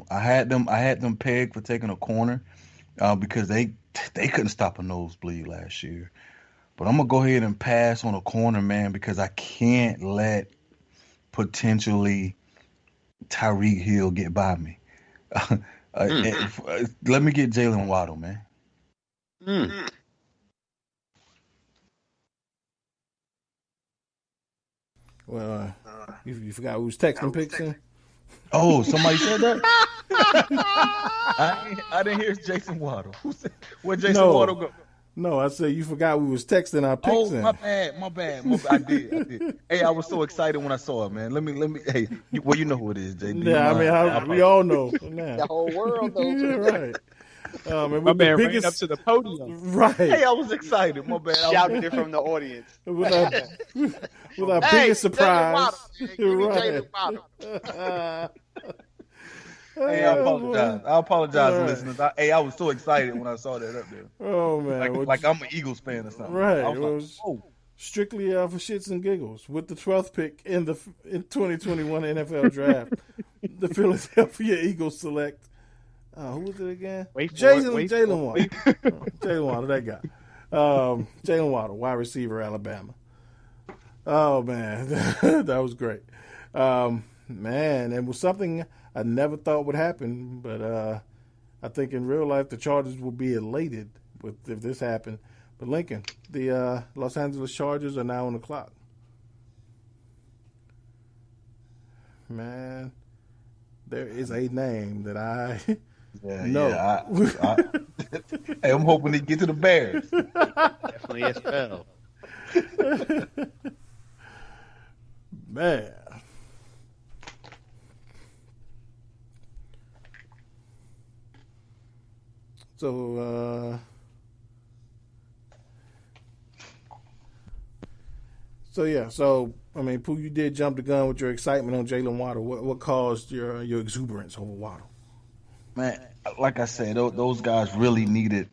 had them pegged for taking a corner because they couldn't stop a nosebleed last year. But I'm gonna go ahead and pass on a corner, man, because I can't let potentially Tyreek Hill get by me. Let me get Jalen Waddle, man. Well, you forgot who was texting picks in? Oh, somebody said that? I didn't hear Jason Waddle. Where'd Jason Waddle go? No, I said you forgot we was texting our picks in. My bad. I did. Hey, I was so excited when I saw it, man. Let me. Hey, you know who it is, JD. Yeah, we all know. The whole world knows. Yeah, right. My man ran up to the podium. Right. Hey, I was excited. My bad. Shouting it from the audience. With our biggest surprise. Right. Hey, I apologize. Listeners. I was so excited when I saw that up there. Oh man, like I'm an Eagles fan or something. Right. I was strictly for shits and giggles with the 12th pick in 2021 NFL Draft. The Philadelphia Eagles select. Who was it again? Jalen Waddle. Jalen Waddle, that guy. Jalen Waddle, wide receiver, Alabama. Oh man, that was great. Man, it was something I never thought would happen, but I think in real life the Chargers will be elated if this happened. But Lincoln, the Los Angeles Chargers are now on the clock. Man, there is a name that I know. Yeah, hey, I'm hoping they get to the Bears. Definitely a spell. Man. So I mean, Pooh, you did jump the gun with your excitement on Jalen Waddle. What caused your exuberance over Waddle? Man, like I said, those guys really needed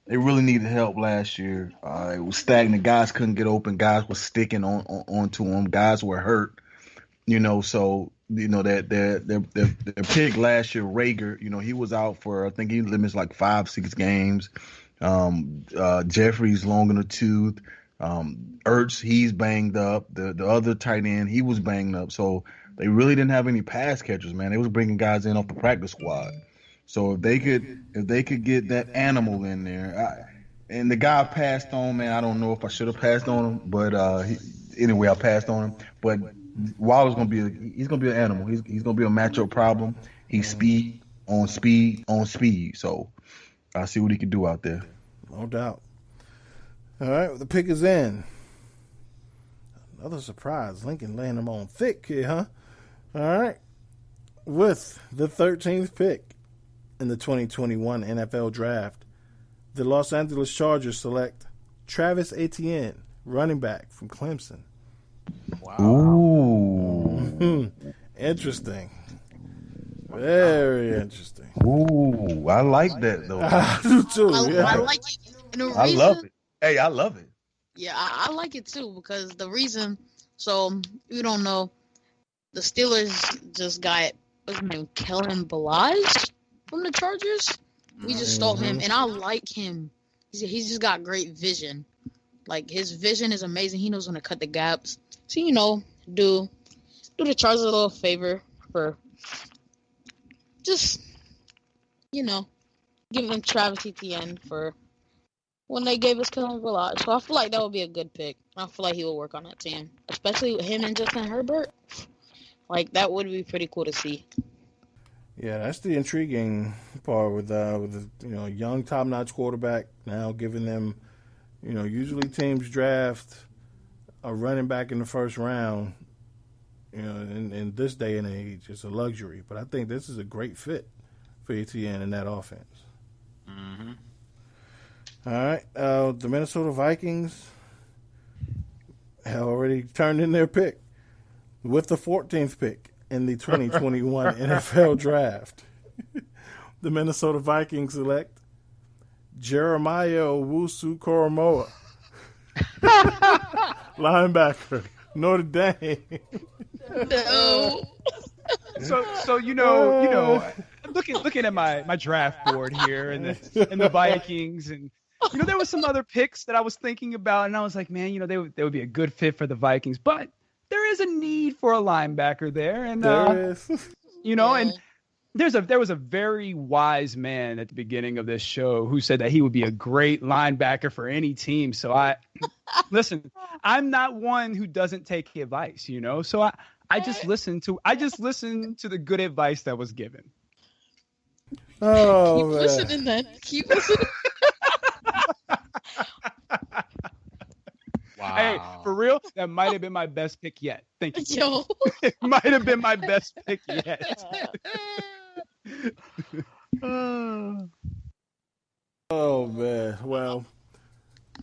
help last year. It was stagnant. Guys couldn't get open. Guys were sticking onto them. Guys were hurt. So that their pick last year, Rager. He was out for, I think he limits like 5-6 games. Jeffrey's long in the tooth. Ertz, he's banged up. The other tight end, he was banged up. So they really didn't have any pass catchers, man. They was bringing guys in off the practice squad. So if they could get that animal in there, and the guy passed on, man. I don't know if I should have passed on him, but anyway, I passed on him. But Waller's he's gonna be an animal. He's gonna be a matchup problem. He's speed on speed. So I see what he can do out there. No doubt. All right, well, the pick is in. Another surprise. Lincoln laying them on thick here, huh? All right. With the 13th pick in the 2021 NFL Draft, the Los Angeles Chargers select Travis Etienne, running back from Clemson. Wow. Ooh. Interesting. Very interesting. Ooh, I like that, though. I do too. I like it. I love it. Hey, I love it. Yeah, I like it too because the reason, so you don't know, the Steelers just got, what's his name, Kellen Balaj from the Chargers. We just stole him, and I like him. He's just got great vision. Like, his vision is amazing. He knows when to cut the gaps. So, do the Chargers a little favor for just, giving them Travis Etienne for when they gave us Kellen Balaj. So I feel like that would be a good pick. I feel like he will work on that team, especially with him and Justin Herbert. Like, that would be pretty cool to see. Yeah, that's the intriguing part with the young top-notch quarterback now giving them, usually teams draft a running back in the first round. In this day and age, it's a luxury. But I think this is a great fit for Etienne in that offense. Mm-hmm. All right, the Minnesota Vikings have already turned in their pick with the 14th pick in the 2021 NFL Draft. The Minnesota Vikings select Jeremiah Owusu-Koramoah, linebacker, Notre Dame. No. So looking at my draft board here and the Vikings, and there was some other picks that I was thinking about, and I was like, man, they would be a good fit for the Vikings, but there is a need for a linebacker there, and There is. and there was a very wise man at the beginning of this show who said that he would be a great linebacker for any team. So listen, I'm not one who doesn't take advice, so I just listened to the good advice that was given. Oh, Keep man. listening then. Keep listening. Wow. Hey, for real, that might have been my best pick yet. Thank you. Yo. It might have been my best pick yet. Oh man! Well,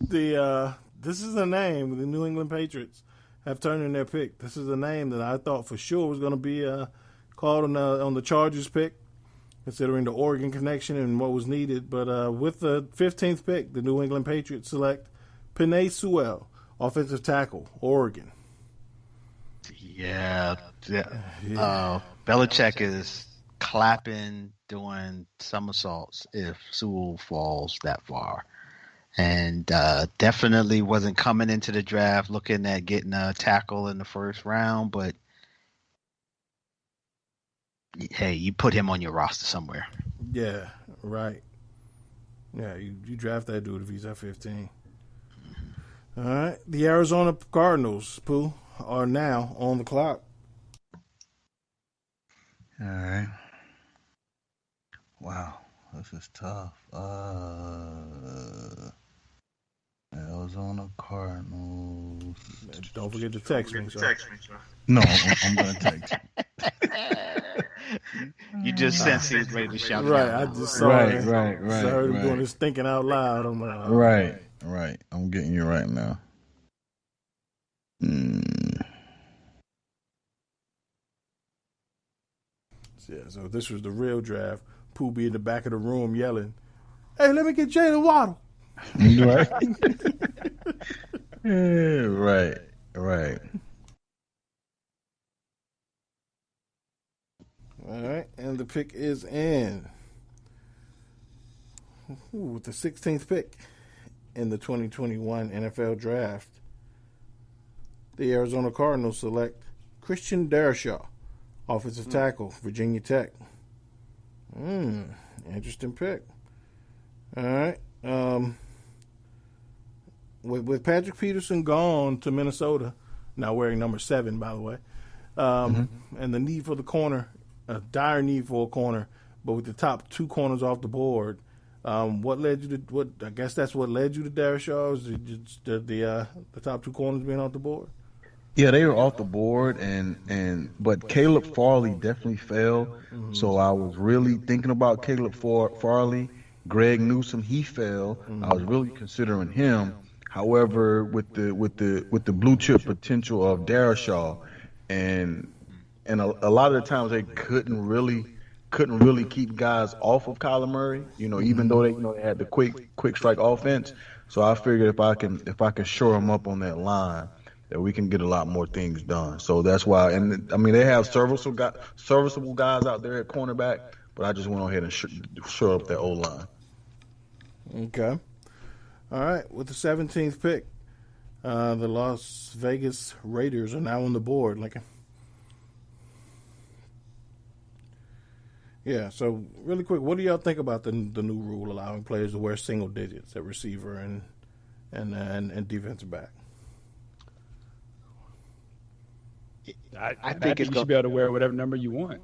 this is a name the New England Patriots have turned in their pick. This is a name that I thought for sure was going to be called on the Chargers pick. considering the Oregon connection and what was needed. But with the 15th pick, the New England Patriots select Penei Sewell, offensive tackle, Oregon. Yeah. Belichick is clapping, doing somersaults if Sewell falls that far. And definitely wasn't coming into the draft looking at getting a tackle in the first round, but hey, you put him on your roster somewhere. Yeah, right. Yeah, you draft that dude if he's at 15. All right. The Arizona Cardinals, Pooh, are now on the clock. All right. Wow, this is tough. Arizona Cardinals. Don't forget to text me. No, I'm going to text you. You just sensed he was ready to shout. Right, I just saw Right. I heard him doing his thinking out loud. I'm like, Right. I'm getting you right now. Yeah, so if this was the real draft, Pooh be in the back of the room yelling, "Hey, let me get Jalen Waddle." Right. Right. All right, and the pick is in. With the 16th pick in the 2021 NFL Draft, the Arizona Cardinals select Christian Darrisaw, offensive tackle, Virginia Tech. Interesting pick. All right. With Patrick Peterson gone to Minnesota, now wearing number 7, by the way, and the need for the corner, a dire need for a corner, but with the top 2 corners off the board, what led you to I guess that's what led you to Darrisaw, is the top 2 corners being off the board? Yeah, they were off the board, but Caleb Farley definitely fell. So I was really thinking about Caleb Farley. Greg Newsome, he fell. I was really considering him. However, with the blue chip potential of Darrisaw, and a lot of the times they couldn't really keep guys off of Kyler Murray. Even though they had the quick strike offense. So I figured if I can shore them up on that line, that we can get a lot more things done. So that's why. And I mean, they have serviceable guys out there at cornerback, but I just went ahead and shore up that O line. Okay. All right. With the 17th pick, the Las Vegas Raiders are now on the board. Yeah. So really quick, what do y'all think about the new rule allowing players to wear single digits at receiver and defensive back? I think you should be able to wear whatever number you want.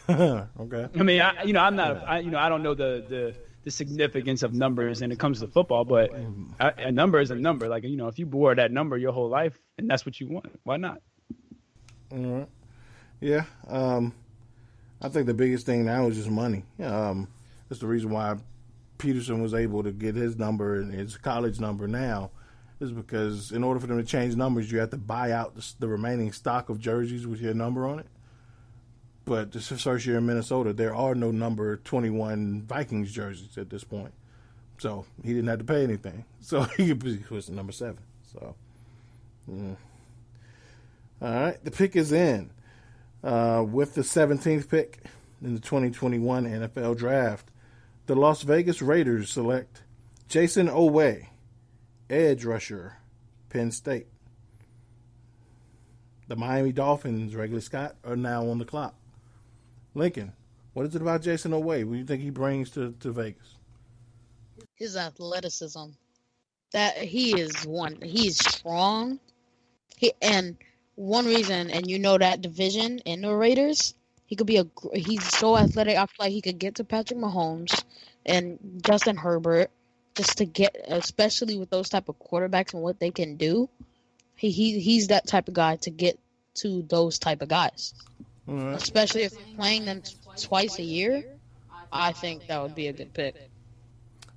Okay. I mean, I don't know the significance of numbers when it comes to football, but a number is a number. If you wore that number your whole life and that's what you want, why not? All right. Yeah. I think the biggest thing now is just money. That's the reason why Peterson was able to get his number and his college number now, is because in order for them to change numbers, you have to buy out the remaining stock of jerseys with your number on it. But this first year in Minnesota, there are no number 21 Vikings jerseys at this point. So he didn't have to pay anything. So he was the number 7. So, All right, the pick is in. With the 17th pick in the 2021 NFL Draft, the Las Vegas Raiders select Jason Owe, edge rusher, Penn State. The Miami Dolphins, Ridley Scott, are now on the clock. Lincoln, what is it about Jason Owe? What do you think he brings to Vegas? His athleticism. That he's strong. And one reason, and that division in the Raiders, he's so athletic. I feel like he could get to Patrick Mahomes and Justin Herbert, just to get, especially with those type of quarterbacks and what they can do. He's that type of guy to get to those type of guys. Right. Especially if you're playing them twice a year, I think that would be a good pick.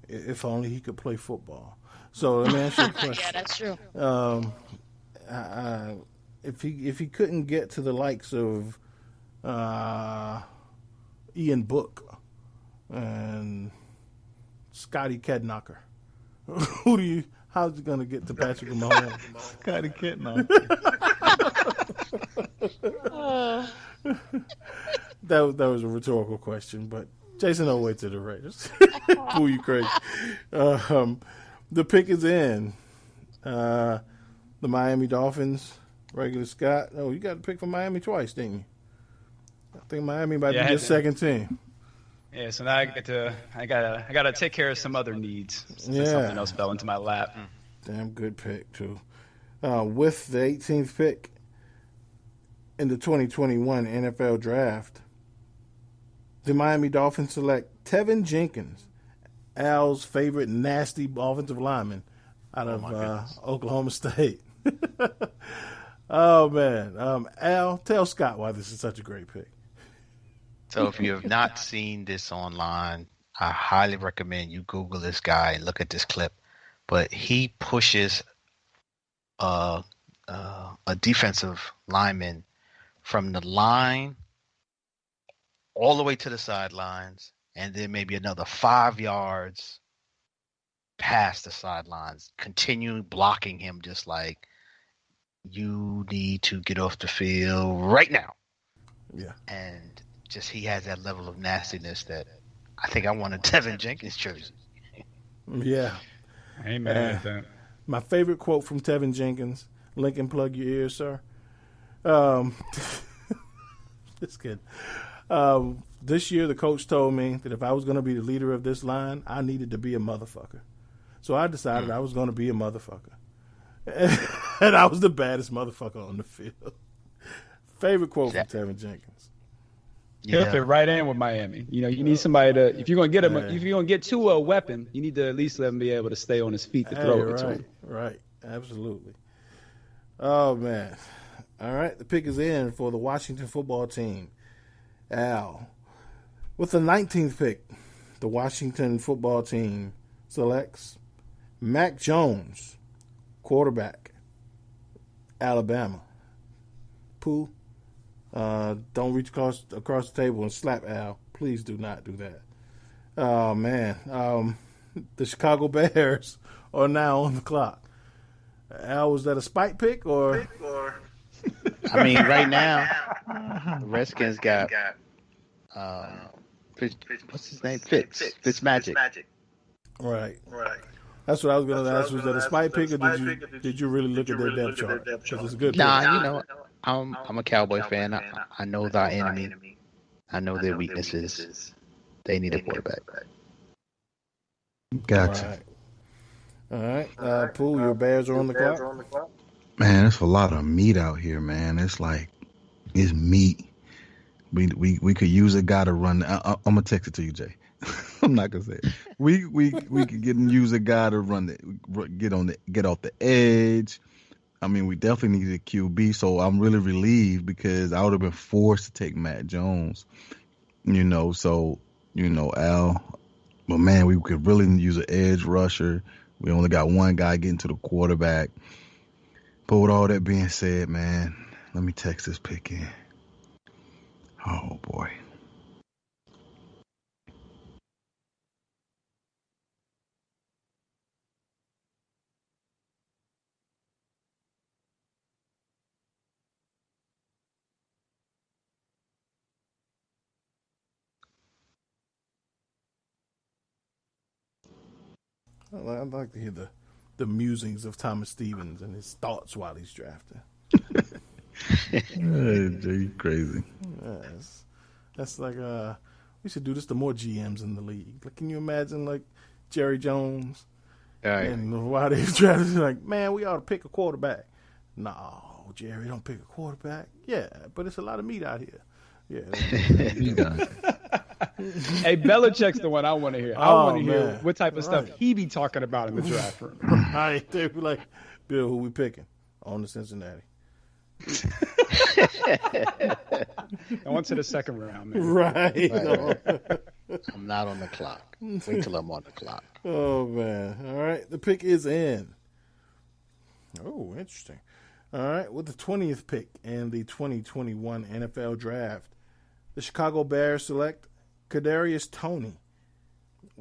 If only he could play football. So let me ask you a question. Yeah, that's true. If he couldn't get to the likes of Ian Book and Scotty Kednocker. How's it going to get to Patrick Mahomes? Scotty Ketnock. That was a rhetorical question, but Jason Oway to the Raiders. Boo, you crazy. The pick is in. The Miami Dolphins, regular Scott. Oh, you got to pick for Miami twice, didn't you? I think Miami might be your second team. Yeah, so now I gotta take care of some other needs. Something else fell into my lap. Damn good pick too. With the 18th pick in the 2021 NFL Draft, the Miami Dolphins select Tevin Jenkins, Al's favorite nasty offensive lineman out of Oklahoma State. Oh man, Al, tell Scott why this is such a great pick. So if you have not seen this online, I highly recommend you Google this guy and look at this clip. But he pushes a defensive lineman from the line all the way to the sidelines, and then maybe another 5 yards past the sidelines, continuing blocking him, just like, you need to get off the field right now. Yeah. And just he has that level of nastiness that I think I want a Tevin Jenkins jersey. Yeah. Amen. That. My favorite quote from Tevin Jenkins, Lincoln, plug your ears, sir. Just kidding. This year, the coach told me that if I was going to be the leader of this line, I needed to be a motherfucker. So I decided I was going to be a motherfucker. And I was the baddest motherfucker on the field. Favorite quote from Tevin Jenkins. He'll fit right in with Miami. You know, you need somebody to, if you're going to get him, if you're going to get to a weapon, you need to at least let him be able to stay on his feet to throw it to him. Right. Absolutely. Oh, man. All right. The pick is in for the Washington football team. Al. With the 19th pick, the Washington football team selects Mac Jones, quarterback, Alabama. Pooh. Don't reach across the table and slap Al. Please do not do that. Oh, man. The Chicago Bears are now on the clock. Al, was that a spite pick or? I mean, right now, the Redskins got what's his name? Fitzmagic. Right. That's what I was going to ask. Was that a spite pick, or did you really look at their depth chart? Because it's a good pick. Nah, you know, I'm a Cowboy fan. I know thy enemy. I know their weaknesses. They need a quarterback. Gotcha. All right. Pooh, your Bears are on the clock. Man, it's a lot of meat out here, man. It's meat. We could use a guy to run. I'm gonna text it to you, Jay. I'm not gonna say it. We could use a guy to get off the edge. I mean, we definitely needed a QB, so I'm really relieved because I would have been forced to take Matt Jones. Al. But man, we could really use an edge rusher. We only got one guy getting to the quarterback. But with all that being said, man, let me text this pick in. Oh boy. I'd like to hear the musings of Thomas Stevens and his thoughts while he's drafting. Jay, crazy. Yes. That's like we should do this to more GMs in the league. Like, can you imagine like Jerry Jones and while they're drafting, like, man, we ought to pick a quarterback. No, Jerry, don't pick a quarterback. Yeah, but it's a lot of meat out here. Yeah. You got it. Hey, Belichick's the one I want to hear. I want to hear what type of stuff he be talking about in the draft room. Right. They be like, Bill, who we picking? On to Cincinnati. On to the second round, man. Right. I'm not on the clock. Wait till I'm on the clock. Oh, man. All right. The pick is in. Oh, interesting. All right. With the 20th pick in the 2021 NFL Draft, the Chicago Bears select Kadarius Toney,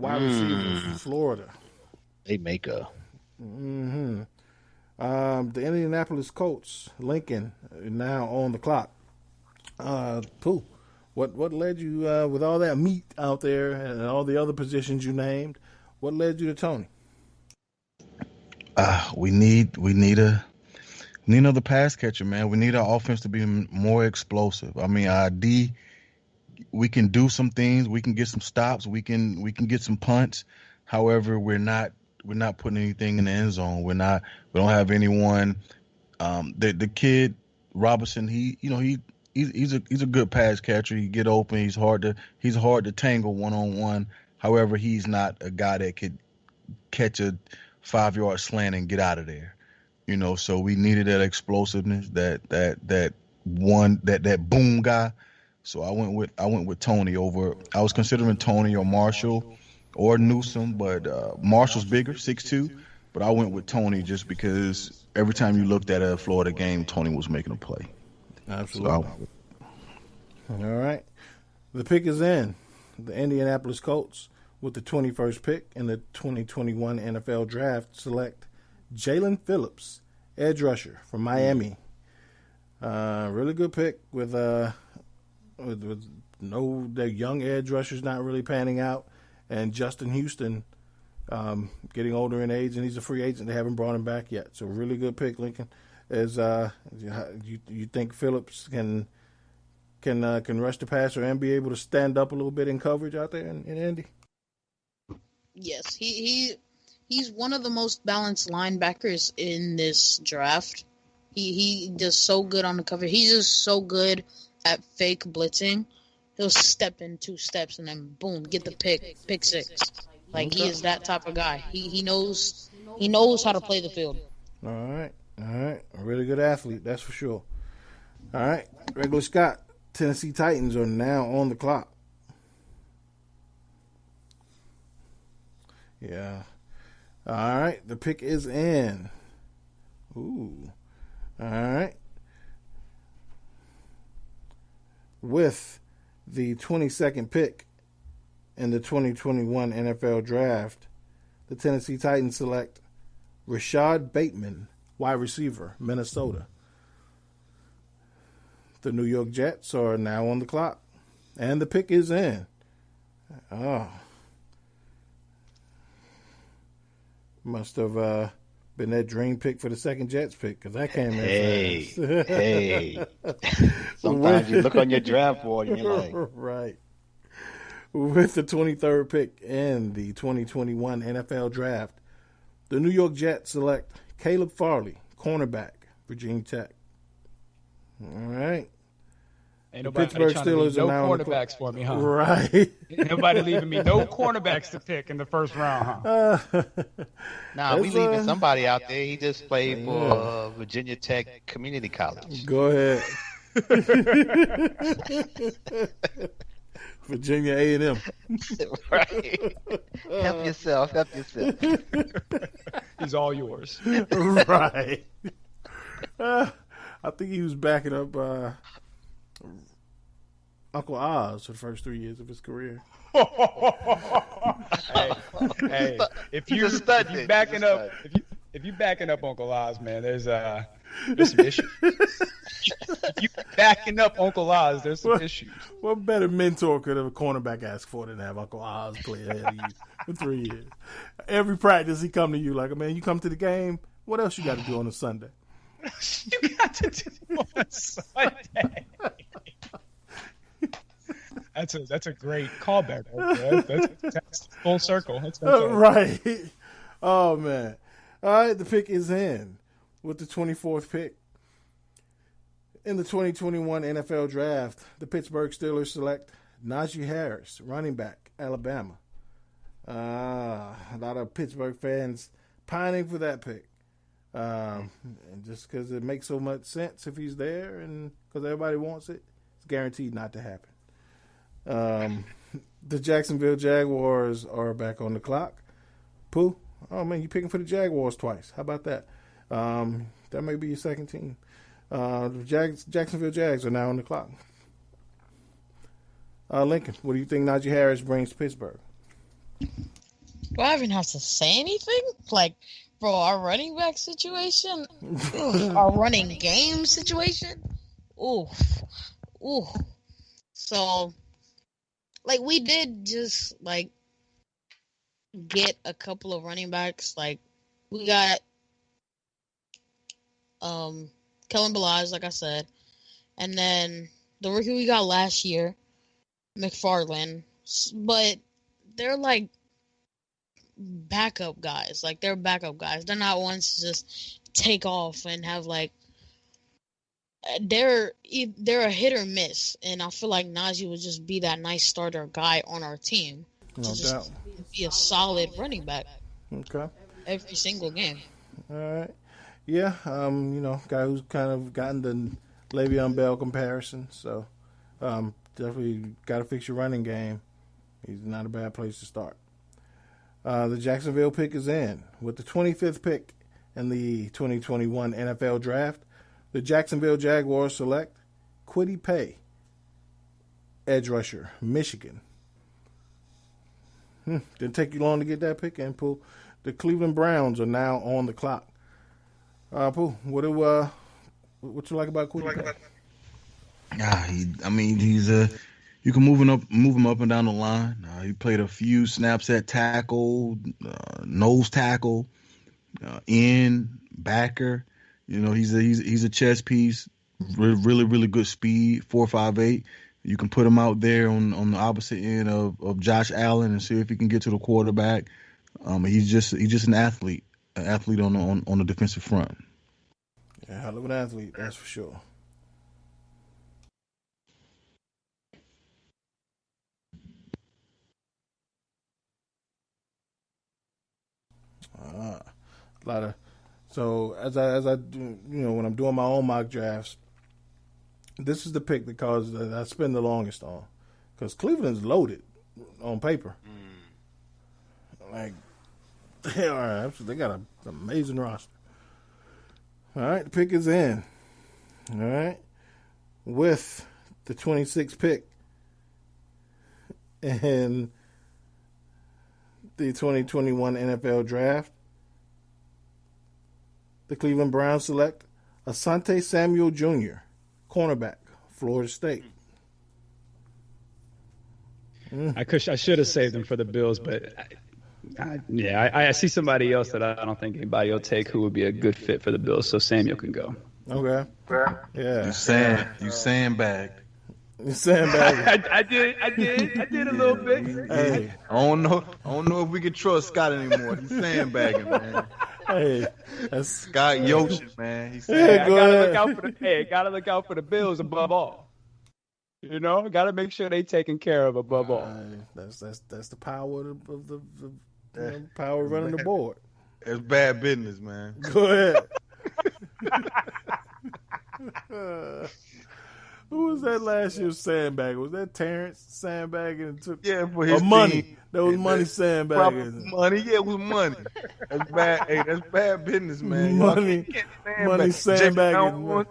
wide receiver from Florida. They make a. Mm-hmm. The Indianapolis Colts, Lincoln, now on the clock. Pooh, what led you with all that meat out there and all the other positions you named? What led you to Tony? We need another pass catcher, man. We need our offense to be more explosive. I mean, our D, we can do some things. We can get some stops. We can get some punts. However, we're not putting anything in the end zone. We don't have anyone. The kid Robinson, he's a good pass catcher. He get open. He's hard to tangle one-on-one. However, he's not a guy that could catch a 5-yard slant and get out of there. So we needed that explosiveness, that boom guy. So I went with Tony over. I was considering Tony or Marshall or Newsome, but Marshall's bigger, 6'2". But I went with Tony just because every time you looked at a Florida game, Tony was making a play. Absolutely. All right. The pick is in. The Indianapolis Colts, with the 21st pick in the 2021 NFL Draft, select Jalen Phillips, edge rusher from Miami. Really good pick with their young edge rushers not really panning out, and Justin Houston getting older in age, and he's a free agent. They haven't brought him back yet. So really good pick, Lincoln. As you think Phillips can rush the passer and be able to stand up a little bit in coverage out there in Indy? Yes, he's one of the most balanced linebackers in this draft. He does so good on the cover. He's just so good at fake blitzing. He'll step in 2 steps and then boom, get the pick six. Like he is that type of guy. He knows how to play the field. All right. A really good athlete, that's for sure. All right, Regular Scott, Tennessee Titans are now on the clock. Yeah. All right, the pick is in. Ooh. All right. With the 22nd pick in the 2021 NFL Draft, the Tennessee Titans select Rashad Bateman, wide receiver, Minnesota. The New York Jets are now on the clock, and the pick is in. Oh. Must have been that dream pick for the second Jets pick, because that came in fast. Hey. Sometimes you look on your draft board and you're like... Right. With the 23rd pick in the 2021 NFL Draft, the New York Jets select Caleb Farley, cornerback, Virginia Tech. All right. Ain't nobody Pittsburgh trying to Steelers leave no are now cornerbacks for me, huh? Right. Ain't nobody leaving me no cornerbacks to pick in the first round, huh? Nah, we leaving somebody out there. He just played for Virginia Tech Community College. Go ahead. Virginia A&M. Right. Help yourself. He's all yours. Right. I think he was backing up Uncle Oz for the first 3 years of his career. hey, if you backing up Uncle Oz, man, there's some issues. If you backing up Uncle Oz, there's some issues. What better mentor could a cornerback ask for than have Uncle Oz play ahead of you for 3 years? Every practice he come to you like, man, you come to the game, what else you got to do on a Sunday? You got to do on a Sunday. That's a great callback. That's full circle. That's right. Oh, man. All right, the pick is in with the 24th pick. In the 2021 NFL Draft, the Pittsburgh Steelers select Naji Harris, running back, Alabama. A lot of Pittsburgh fans pining for that pick. And just because it makes so much sense if he's there and because everybody wants it, it's guaranteed not to happen. The Jacksonville Jaguars are back on the clock. Pooh, oh, man, you're picking for the Jaguars twice. How about that? That may be your second team. The Jacksonville Jags are now on the clock. Lincoln, what do you think Najee Harris brings to Pittsburgh? Do I even have to say anything? Like, bro, our running back situation, our running game situation, oof, oof. So, like, we did just like get a couple of running backs. Like, we got Kellen Balaj, like I said, and then the rookie we got last year, McFarland. But they're like backup guys. Like, they're backup guys. They're not ones to just take off and have like. They're a hit or miss, and I feel like Naji would just be that nice starter guy on our team to No just doubt. be a solid running back Okay. every single game. All right. Yeah. Guy who's kind of gotten the Le'Veon Bell comparison. So, definitely got to fix your running game. He's not a bad place to start. The Jacksonville pick is in with the 25th pick in the 2021 NFL Draft. The Jacksonville Jaguars select Kwity Paye, edge rusher, Michigan. Didn't take you long to get that pick in, Pooh. The Cleveland Browns are now on the clock. Pooh, what you like about Kwity Paye? He's you can move him up and down the line. He played a few snaps at tackle, nose tackle, end backer. He's a chess piece. Really, really good speed. 4.58. You can put him out there on the opposite end of Josh Allen and see if he can get to the quarterback. He's just an athlete on the defensive front. Yeah, hell of an athlete, that's for sure. So as I do, when I'm doing my own mock drafts, this is the pick that I spend the longest on, because Cleveland's loaded on paper. Like they are, they got an amazing roster. All right, the pick is in. All right, with the 26th pick in the 2021 NFL Draft, the Cleveland Browns select Asante Samuel Jr., cornerback, Florida State. I should have saved him for the Bills, but I see somebody else that I don't think anybody will take who would be a good fit for the Bills, so Samuel can go. Okay. Yeah. You sandbagged. You sandbagged. I did a little bit. Hey. I don't know if we can trust Scott anymore. He's sandbagging, man. Hey, that's Scott Yoshi, man. He's Yeah, go ahead. Gotta look out for the Bills above all. Gotta make sure they taken care of above all. That's the power of the power of running the board. It's bad business, man. Go ahead. Who was that last year's sandbagger? Was that Terrence sandbagging and took for his money? team. That was money sandbagging. Money, it was money. That's bad. Hey, that's bad business, man. Money sandbagging. Man.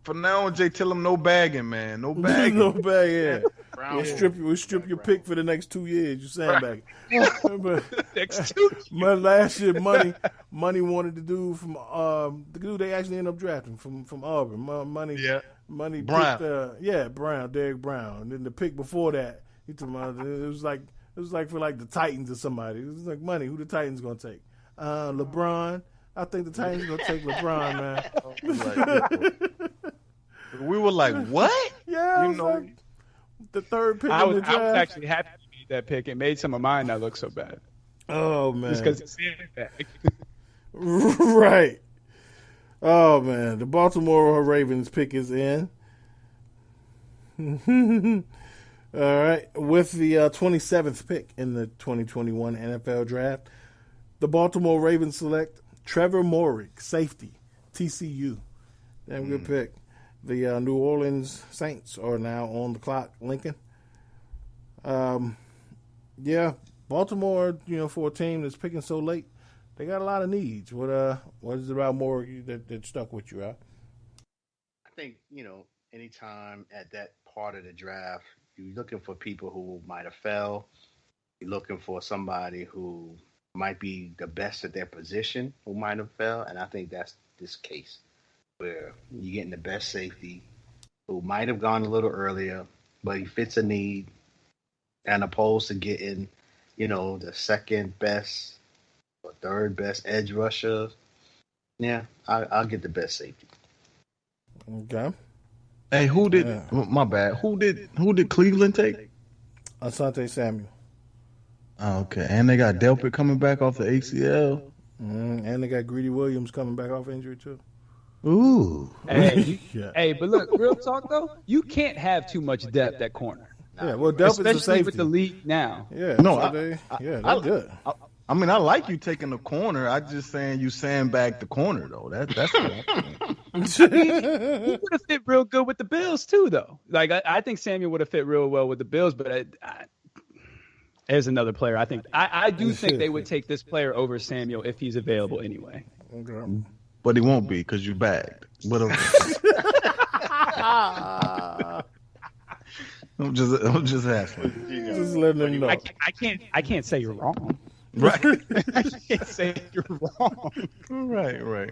From now on, Jay, tell him no bagging, man. No bagging. No bagging. We'll strip your pick for the next 2 years. You sandbagging. Next 2 years. Last year, money wanted the dude from the dude they actually ended up drafting from Auburn. Money Brown. picked Brown, Derek Brown. And then the pick before that, he told me it was like for like the Titans or somebody. It was like money. Who the Titans gonna take? LeBron. I think the Titans gonna take LeBron, man. We were like, what? Yeah, like the third pick I in was the draft. actually happy to beat that pick. It made some of mine not look so bad. Oh man, just because it's back. Right. Oh man, the Baltimore Ravens pick is in. All right, with the 27th pick in the 2021 NFL Draft, the Baltimore Ravens select Trevor Moehrig, safety, TCU. Damn good pick. The New Orleans Saints are now on the clock. Lincoln. Baltimore. For a team that's picking so late, they got a lot of needs. What is it about Moehrig that stuck with you, Al? I think, anytime at that part of the draft, you're looking for people who might have fell You're looking for somebody who might be the best at their position, who might have fell, and I think that's this case where you're getting the best safety who might have gone a little earlier, but he fits a need, and opposed to getting, the second best or third best edge rusher. Yeah, I'll get the best safety. Okay. Hey, who did? My bad. Who did Cleveland take? Asante Samuel. Oh, okay, and they got Delpit coming back off the ACL. And they got Greedy Williams coming back off injury too. Ooh. Hey, Yeah. hey, but look, real talk though, you can't have too much depth at corner, Yeah, well, Delpit's a especially safety. with the league now. Yeah, No, so they're good. I mean, I like you taking the corner. I just saying you sandbag the corner though. That's what I'm saying. He would have fit real good with the Bills too, though. Like I think Samuel would have fit real well with the Bills, but there's another player. I do think they would take this player over Samuel if he's available anyway. Okay. But he won't be because you bagged. But I'm just asking. Just letting them know. I can't say you're wrong. Right. I can't say you're wrong. Right.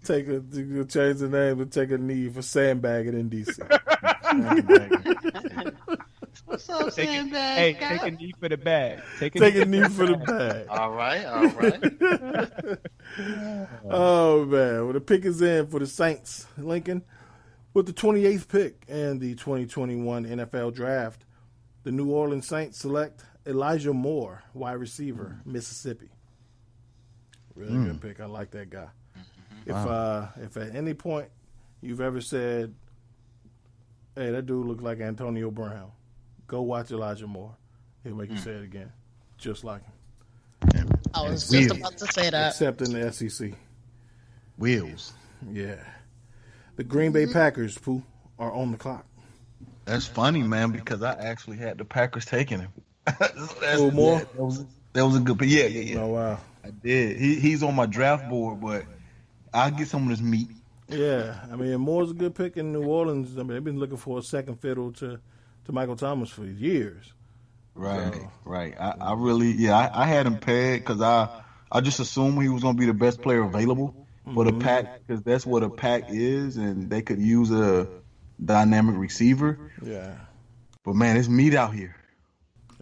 Change the name and take a knee for sandbagging in DC. What's up, Sandbag? Hey, take a knee for the bag. Take a knee for the bag. All right. Oh man, well the pick is in for the Saints, Lincoln, with the 28th pick in the 2021 NFL Draft. The New Orleans Saints select Elijah Moore, wide receiver, Mississippi. Really good pick. I like that guy. If at any point you've ever said, "Hey, that dude looks like Antonio Brown," go watch Elijah Moore. He'll make you say it again, just like him. I was just about to say that. Except in the SEC. Wheels. Yeah. The Green Bay Packers, Pooh, are on the clock. That's funny, man, because I actually had the Packers taking him. Moore? That was a good pick. Yeah. Oh, wow. I did. He's on my draft board, but I'll get some of this meat. Yeah. I mean, Moore's a good pick in New Orleans. I mean, they've been looking for a second fiddle to Michael Thomas for years. Right, So, right. I really, I had him pegged because I just assumed he was going to be the best player available for the pack because that's what a pack is, and they could use a dynamic receiver. yeah, But, man, it's meat out here.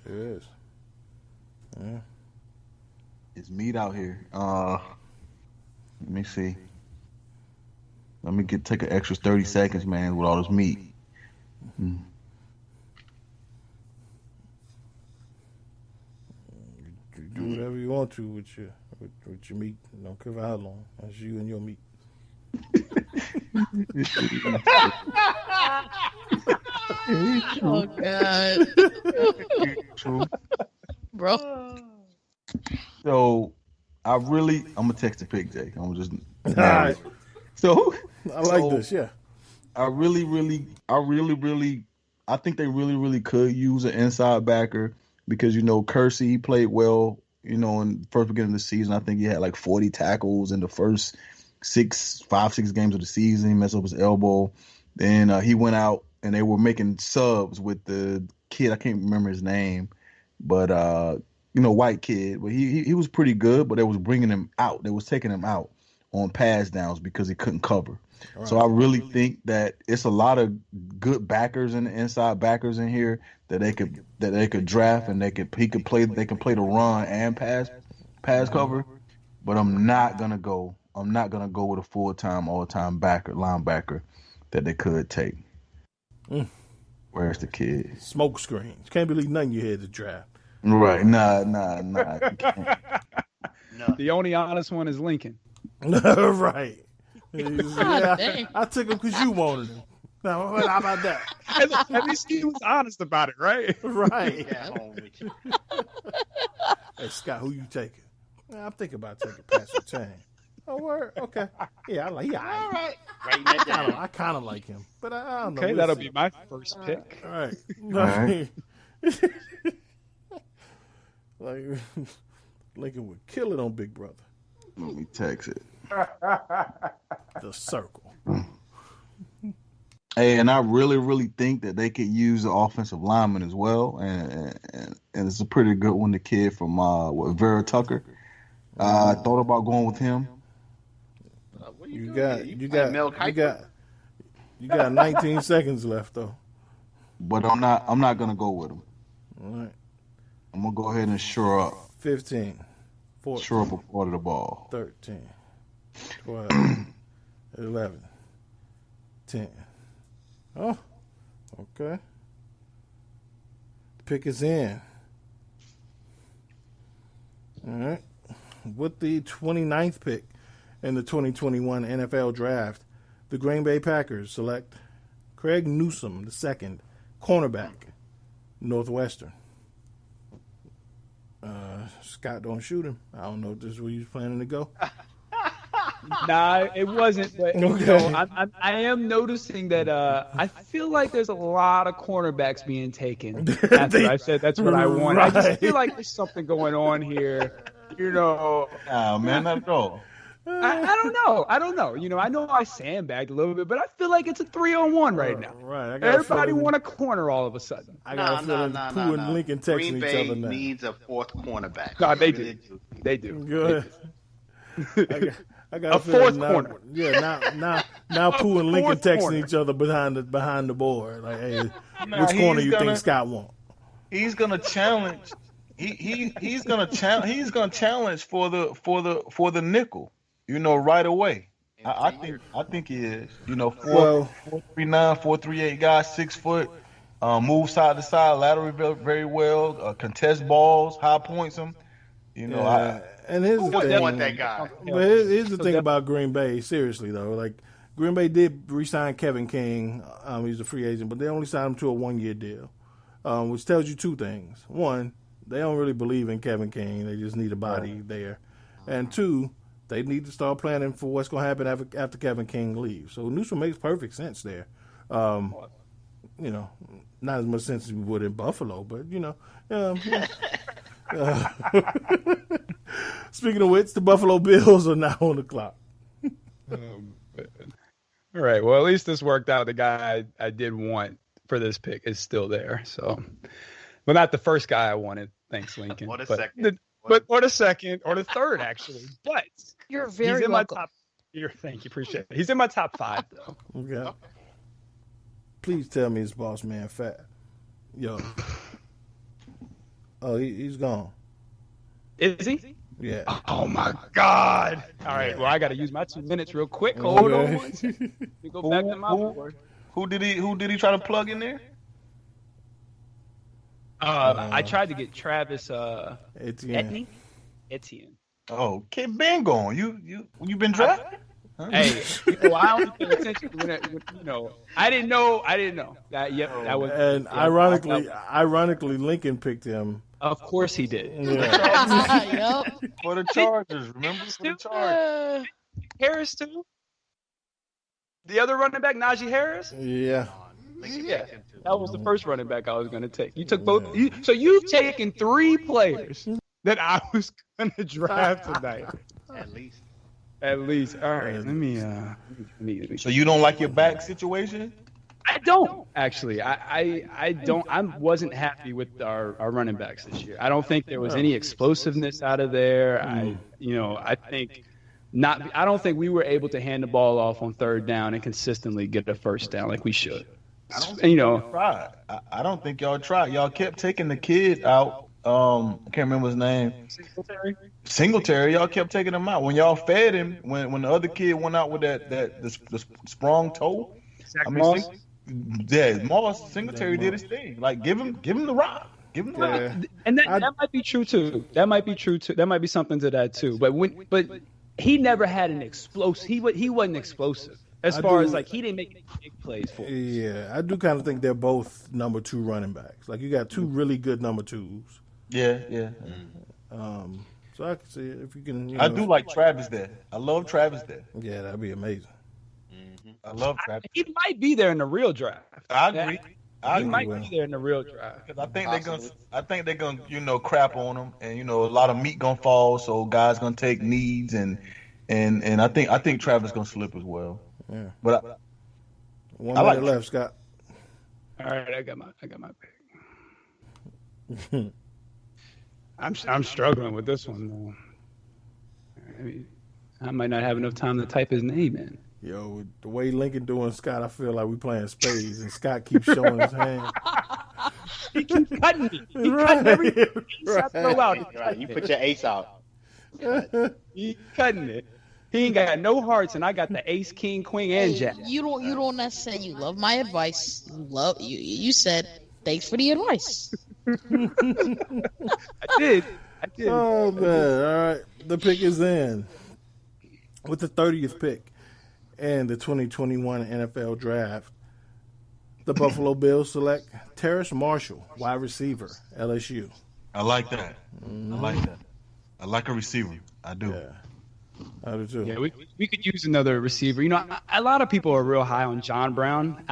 it is. Yeah. It's meat out here. Let me see. Let me take an extra 30 seconds, man, with all this meat. You do whatever you want to with your meat. Don't care for how long. That's you and your meat. Oh God, True. bro. So, I'm gonna text the pick, Jake. I'm just. All right. So, I like this, yeah. I think they really could use an inside backer because Kersey he played well. In the first beginning of the season, I think he had like 40 tackles in the first 6 games of the season. He messed up his elbow. Then he went out and they were making subs with the kid. I can't remember his name, but white kid. But he was pretty good. But they was bringing him out. They was taking him out on pass downs because he couldn't cover. Right. So I really think that it's a lot of good backers and inside backers in here that they could draft and they can play the run and pass cover. But I'm not gonna go with a full-time all-time linebacker that they could take. Where's the kid? Smoke screens. Can't believe nothing you had to draft. Right. Nah. No. The only honest one is Lincoln. Right. Dang. I took him because you wanted him. Now, how about that? At least he was honest about it, right? Right. Yeah, home with you. Hey, Scott, who you taking? I'm thinking about taking Patrick Tang. Oh, word? Okay. Yeah, I like. Yeah, All right. Writing that down. I kind of like him, but I don't know. Okay, We'll that'll see. be my first pick. All right. right. Like Lincoln would kill it on Big Brother. Let me text it. The circle. Hey, and I really think that they could use the offensive lineman as well, and and it's a pretty good one. The kid from Vera Tucker. I thought about going with him. You got 19 seconds left though. But I'm not gonna go with him. All right. I'm gonna go ahead and shore up. 15, 14, Shore up a part of the ball. 13, 12, 11, 10. Oh, okay. Pick is in. All right. With the 29th pick in the 2021 NFL Draft, the Green Bay Packers select Craig Newsome II, cornerback, Northwestern. Scott, don't shoot him. I don't know if this is where you was planning to go. Nah, it wasn't. But Okay. I am noticing that I feel like there's a lot of cornerbacks being taken. After I said that's what I want. I just feel like there's something going on here. Oh man, not at all. I don't know. I know I sandbagged a little bit, but I feel like it's a 3-on-1 right now. Right. Everybody want a corner all of a sudden. I got a feeling Pooh and Lincoln texting Green each Bay other now. needs a fourth cornerback. God, they do. They do. Good. I got A a feeling fourth now, corner. Yeah, now Pooh and Lincoln fourth texting corner. each other behind the board. Like, hey, Nah, which corner he's you gonna- think Scott want? He's gonna challenge. He's gonna challenge for the nickel. Right away. I think he is. 4'3", 4'38" guy, 6 foot, move side to side, lateral very well, contest balls, high points him. And here's the thing. want that guy? But here's the thing about Green Bay. Seriously though, like Green Bay did re-sign Kevin King. He's a free agent, but they only signed him to a 1-year deal, which tells you two things. One, they don't really believe in Kevin King. They just need a body there. And two, they need to start planning for what's going to happen after Kevin King leaves. So Newsom makes perfect sense there. Not as much sense as we would in Buffalo, but Speaking of which, the Buffalo Bills are now on the clock. All right. Well, at least this worked out. The guy I did want for this pick is still there. So, well, not the first guy I wanted. Thanks, Lincoln. Or the but second. Or the second, or the third, actually. But You're he's very in welcome. my top. Thank you, appreciate it. He's in my top 5, though. Okay. Please tell me his boss man fat. Yo. Oh, he's gone. Is he? Yeah. Oh my God! All right. Well, I got to use my 2 minutes real quick. Hold on. One second. Let me go back to my board. Who did he try to plug in there? I tried to get Travis Etienne. Etienne. Oh, Kid Ben gone. You been drafted? Hey, I only pay attention when I didn't know. That was. And ironically, Lincoln picked him. Of course he did. Yeah. Yep. For the Chargers, remember? For the Chargers. Harris too. The other running back, Naji Harris. Yeah. Yeah, that was the first running back I was going to take. You took both. So you've taken 3 players that I was going to draft tonight. At least. All right. Let me. So you don't like your back situation? I don't actually. I don't. I wasn't happy with our running backs this year. I don't think there was any explosiveness out of there. I think not. I don't think we were able to hand the ball off on 3rd down and consistently get a first down like we should. I don't think y'all tried. Y'all kept taking the kid out. I can't remember his name. Singletary. Y'all kept taking him out. When y'all fed him, when the other kid went out with the sprung toe. Moss? Moss. Singletary did his thing. Like give him the rock. Give him the rock. And that might be true too. That might be something to that too. But he never had an explosive. He wasn't explosive. As far as he didn't make any big plays for us. Yeah, I do kind of think they're both number 2 running backs. Like you got 2 really good number 2s. Yeah. So I can see it if you can. I do like Travis there. I love Travis there. Yeah, that'd be amazing. I love Travis. He might be there in the real draft. I agree. He might be there in the real draft. Because I think they're gonna crap on him, and a lot of meat gonna fall, so guys gonna take needs, and I think Travis gonna slip as well. Yeah. But 1 I minute like left, Scott. All right, I got my pick. I'm struggling with this one though. I mean, I might not have enough time to type his name in. Yo, the way Lincoln doing Scott, I feel like we playing spades, and Scott keeps showing his hand. He keeps cutting me. He cutting everything. Right. Throw out. Right, you put your ace out. He cutting it. He ain't got no hearts, and I got the ace, king, queen, and jack. You don't necessarily. You love my advice. You said thanks for the advice. I did. Oh man! All right, the pick is in with the 30th pick in the 2021 NFL Draft. The Buffalo Bills select Terrace Marshall, wide receiver, LSU. I like that. I like that. I like a receiver. I do. Yeah, I do too. Yeah, we could use another receiver. You know, a lot of people are real high on John Brown.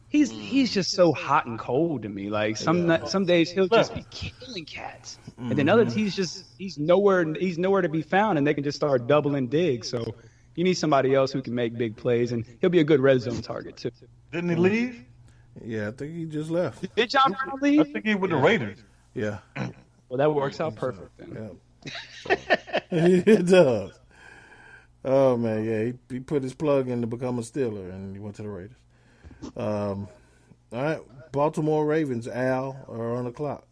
He's just so hot and cold to me. Like some days he'll just be killing cats, and then other he's nowhere to be found, and they can just start doubling digs. So you need somebody else who can make big plays, and he'll be a good red zone target too. Didn't he leave? Yeah, I think he just left. Did John Brown leave? I think he with the Raiders. Yeah. Well, that works out perfect then. Yeah. It does. Oh man, yeah, he put his plug in to become a Steeler, and he went to the Raiders. All right, Baltimore Ravens, Al, are on the clock.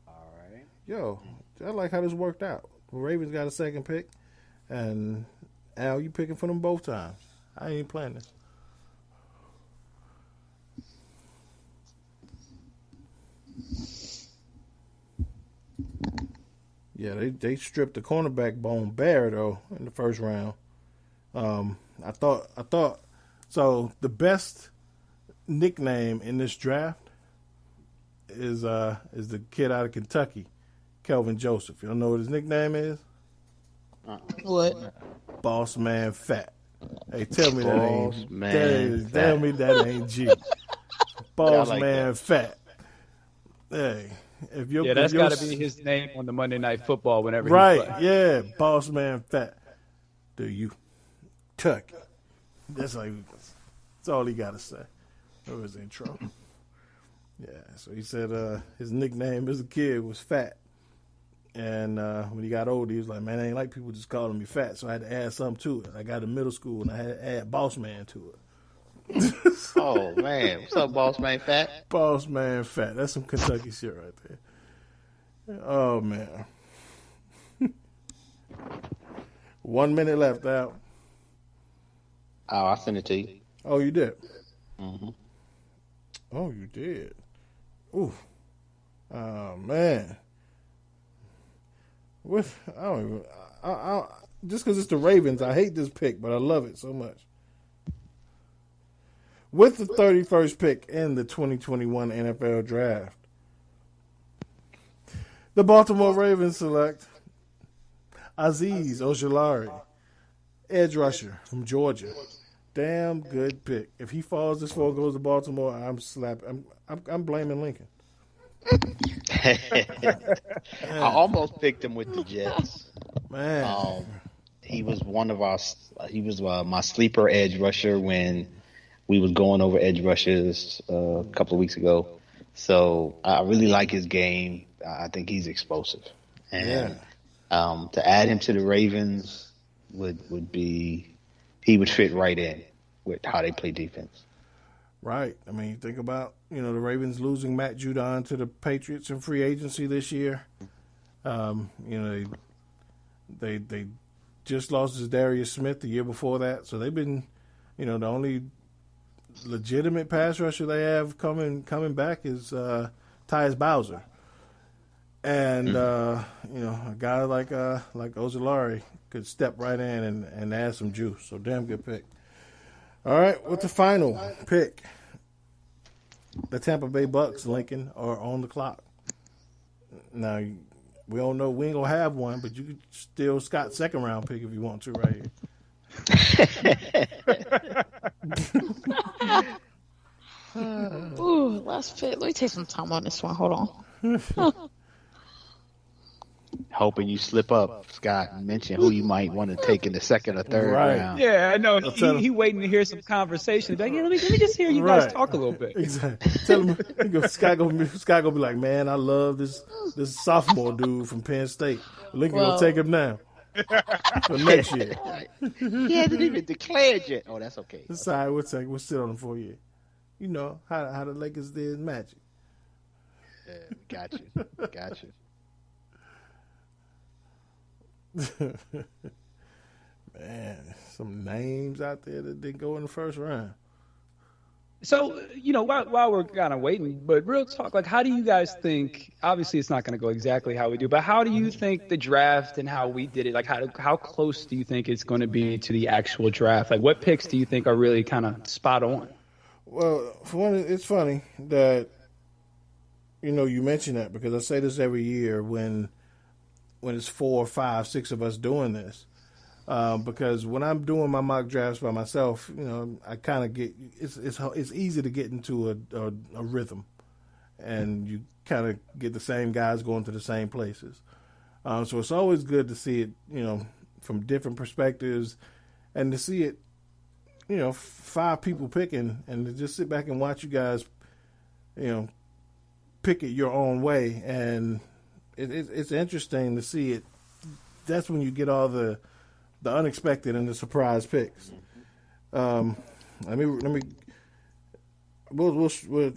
All right. Yo, I like how this worked out. The Ravens got a second pick, and Al, you picking for them both times. I ain't playing this. Yeah, they stripped the cornerback bone bare though in the first round. I thought so. The best nickname in this draft is the kid out of Kentucky, Kelvin Joseph. You don't know what his nickname is? What? Boss Man Fat. Hey, tell me that Boss ain't Man Fat. tell me that ain't G. Boss like Man that. Fat. Hey, if you're Yeah, that's got to be his name on the Monday Night Football whenever he right. plays. Yeah, Boss Man Fat. Do you tuck? That's all he got to say. That was his intro. Yeah, so he said his nickname as a kid was Fat. And when he got older, he was like, man, I ain't like people just calling me fat, so I had to add something to it. I got to middle school, and I had to add Boss Man to it. Oh man, what's up, Boss Man Fat? Boss Man Fat. That's some Kentucky shit right there. Oh, man. 1 minute left out. Oh, I sent it to you. Oh, you did? Mm-hmm. Oh, you did. Ooh. Oh, man. What? I don't even. I just because it's the Ravens, I hate this pick, but I love it so much. With the 31st pick in the 2021 NFL Draft, the Baltimore Ravens select Azeez Ojulari, edge rusher from Georgia. Damn good pick. If he falls this far, goes to Baltimore, I'm blaming Lincoln. I almost picked him with the Jets. Man, He was my sleeper edge rusher when we was going over edge rushers a couple of weeks ago. So I really like his game. I think he's explosive. And to add him to the Ravens would be, he would fit right in with how they play defense. right. I mean, think about, the Ravens losing Matt Judon to the Patriots in free agency this year. They just lost Darius Smith the year before that. So they've been, the only legitimate pass rusher they have coming back is Tyus Bowser. And a guy like Ojulari could step right in and add some juice. So damn good pick. All right, with the final pick, the Tampa Bay Bucks, Lincoln, are on the clock. Now we don't know, we ain't gonna have one, but you could steal Scott's second round pick if you want to right here. Ooh, last pick. Let me take some time on this one. Hold on. hoping you slip up, Scott, and mention who you might want to take in the second or third round. Yeah, I know. He waiting to hear some conversation. Like, yeah, let me just hear you guys talk a little bit. Exactly. Tell him, Scott gonna be like, man, I love this sophomore dude from Penn State. Lincoln gonna take him now for next year. He hasn't even declared yet. Oh, that's okay. It's all right. We'll sit on him for a year. You know how the Lakers did Magic. Got you. Man, some names out there that didn't go in the first round. So, while we're kind of waiting, but real talk, like, how do you guys think, obviously it's not going to go exactly how we do, but how do you think the draft and how we did it, like, how close do you think it's going to be to the actual draft? Like, what picks do you think are really kind of spot on? Well, for one, it's funny that, you mention that, because I say this every year when it's 4, 5, 6 of us doing this. Because when I'm doing my mock drafts by myself, I kind of get it's easy to get into a rhythm, and you kind of get the same guys going to the same places. So it's always good to see it, from different perspectives, and to see it, 5 people picking, and to just sit back and watch you guys, pick it your own way, and it's interesting to see it. That's when you get all the unexpected and the surprise picks. We'll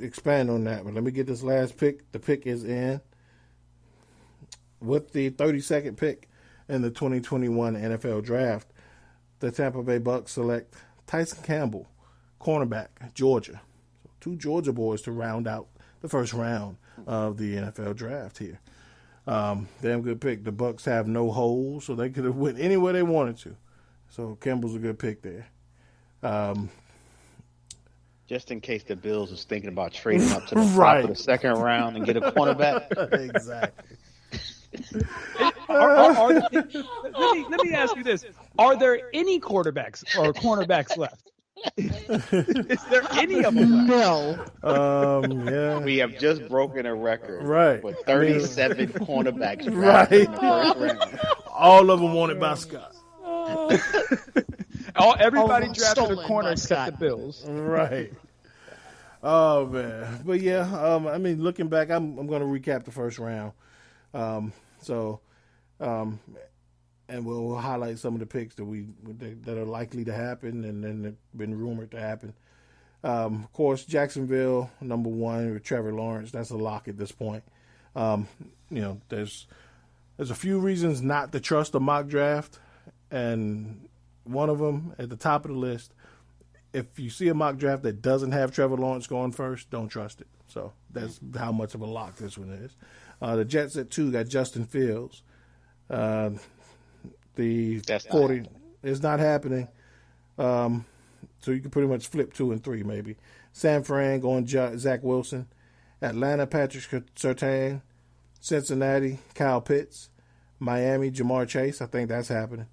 expand on that, but let me get this last pick. The pick is in with the 32nd pick in the 2021 NFL Draft. The Tampa Bay Bucks select Tyson Campbell, cornerback, Georgia. So 2 Georgia boys to round out the first round of the NFL Draft here. Damn good pick. The Bucks have no holes, so they could have went anywhere they wanted to. So Campbell's a good pick there. Just in case the Bills was thinking about trading up to the top of the second round and get a cornerback. Exactly. Let me ask you this: are there any quarterbacks or cornerbacks left? Is there any of them left? No. Yeah. We have just broken a record. Right. With 37 cornerbacks drafted Right. in the first round. All of them wanted by Scott. Everybody drafted a Stolen corner by except Scott. the Bills. Right. Oh man. But yeah, looking back, I'm going to recap the first round. And we'll highlight some of the picks that are likely to happen and then have been rumored to happen. Of course, Jacksonville, number 1 with Trevor Lawrence. That's a lock at this point. There's a few reasons not to trust a mock draft, and one of them at the top of the list. If you see a mock draft that doesn't have Trevor Lawrence going first, don't trust it. So that's how much of a lock this one is. The Jets at 2 got Justin Fields. That's 40 is not happening. So you can pretty much flip 2 and 3 maybe. San Fran going Zach Wilson. Atlanta, Patrick Surtain. Cincinnati, Kyle Pitts. Miami, Jamar Chase. I think that's happening.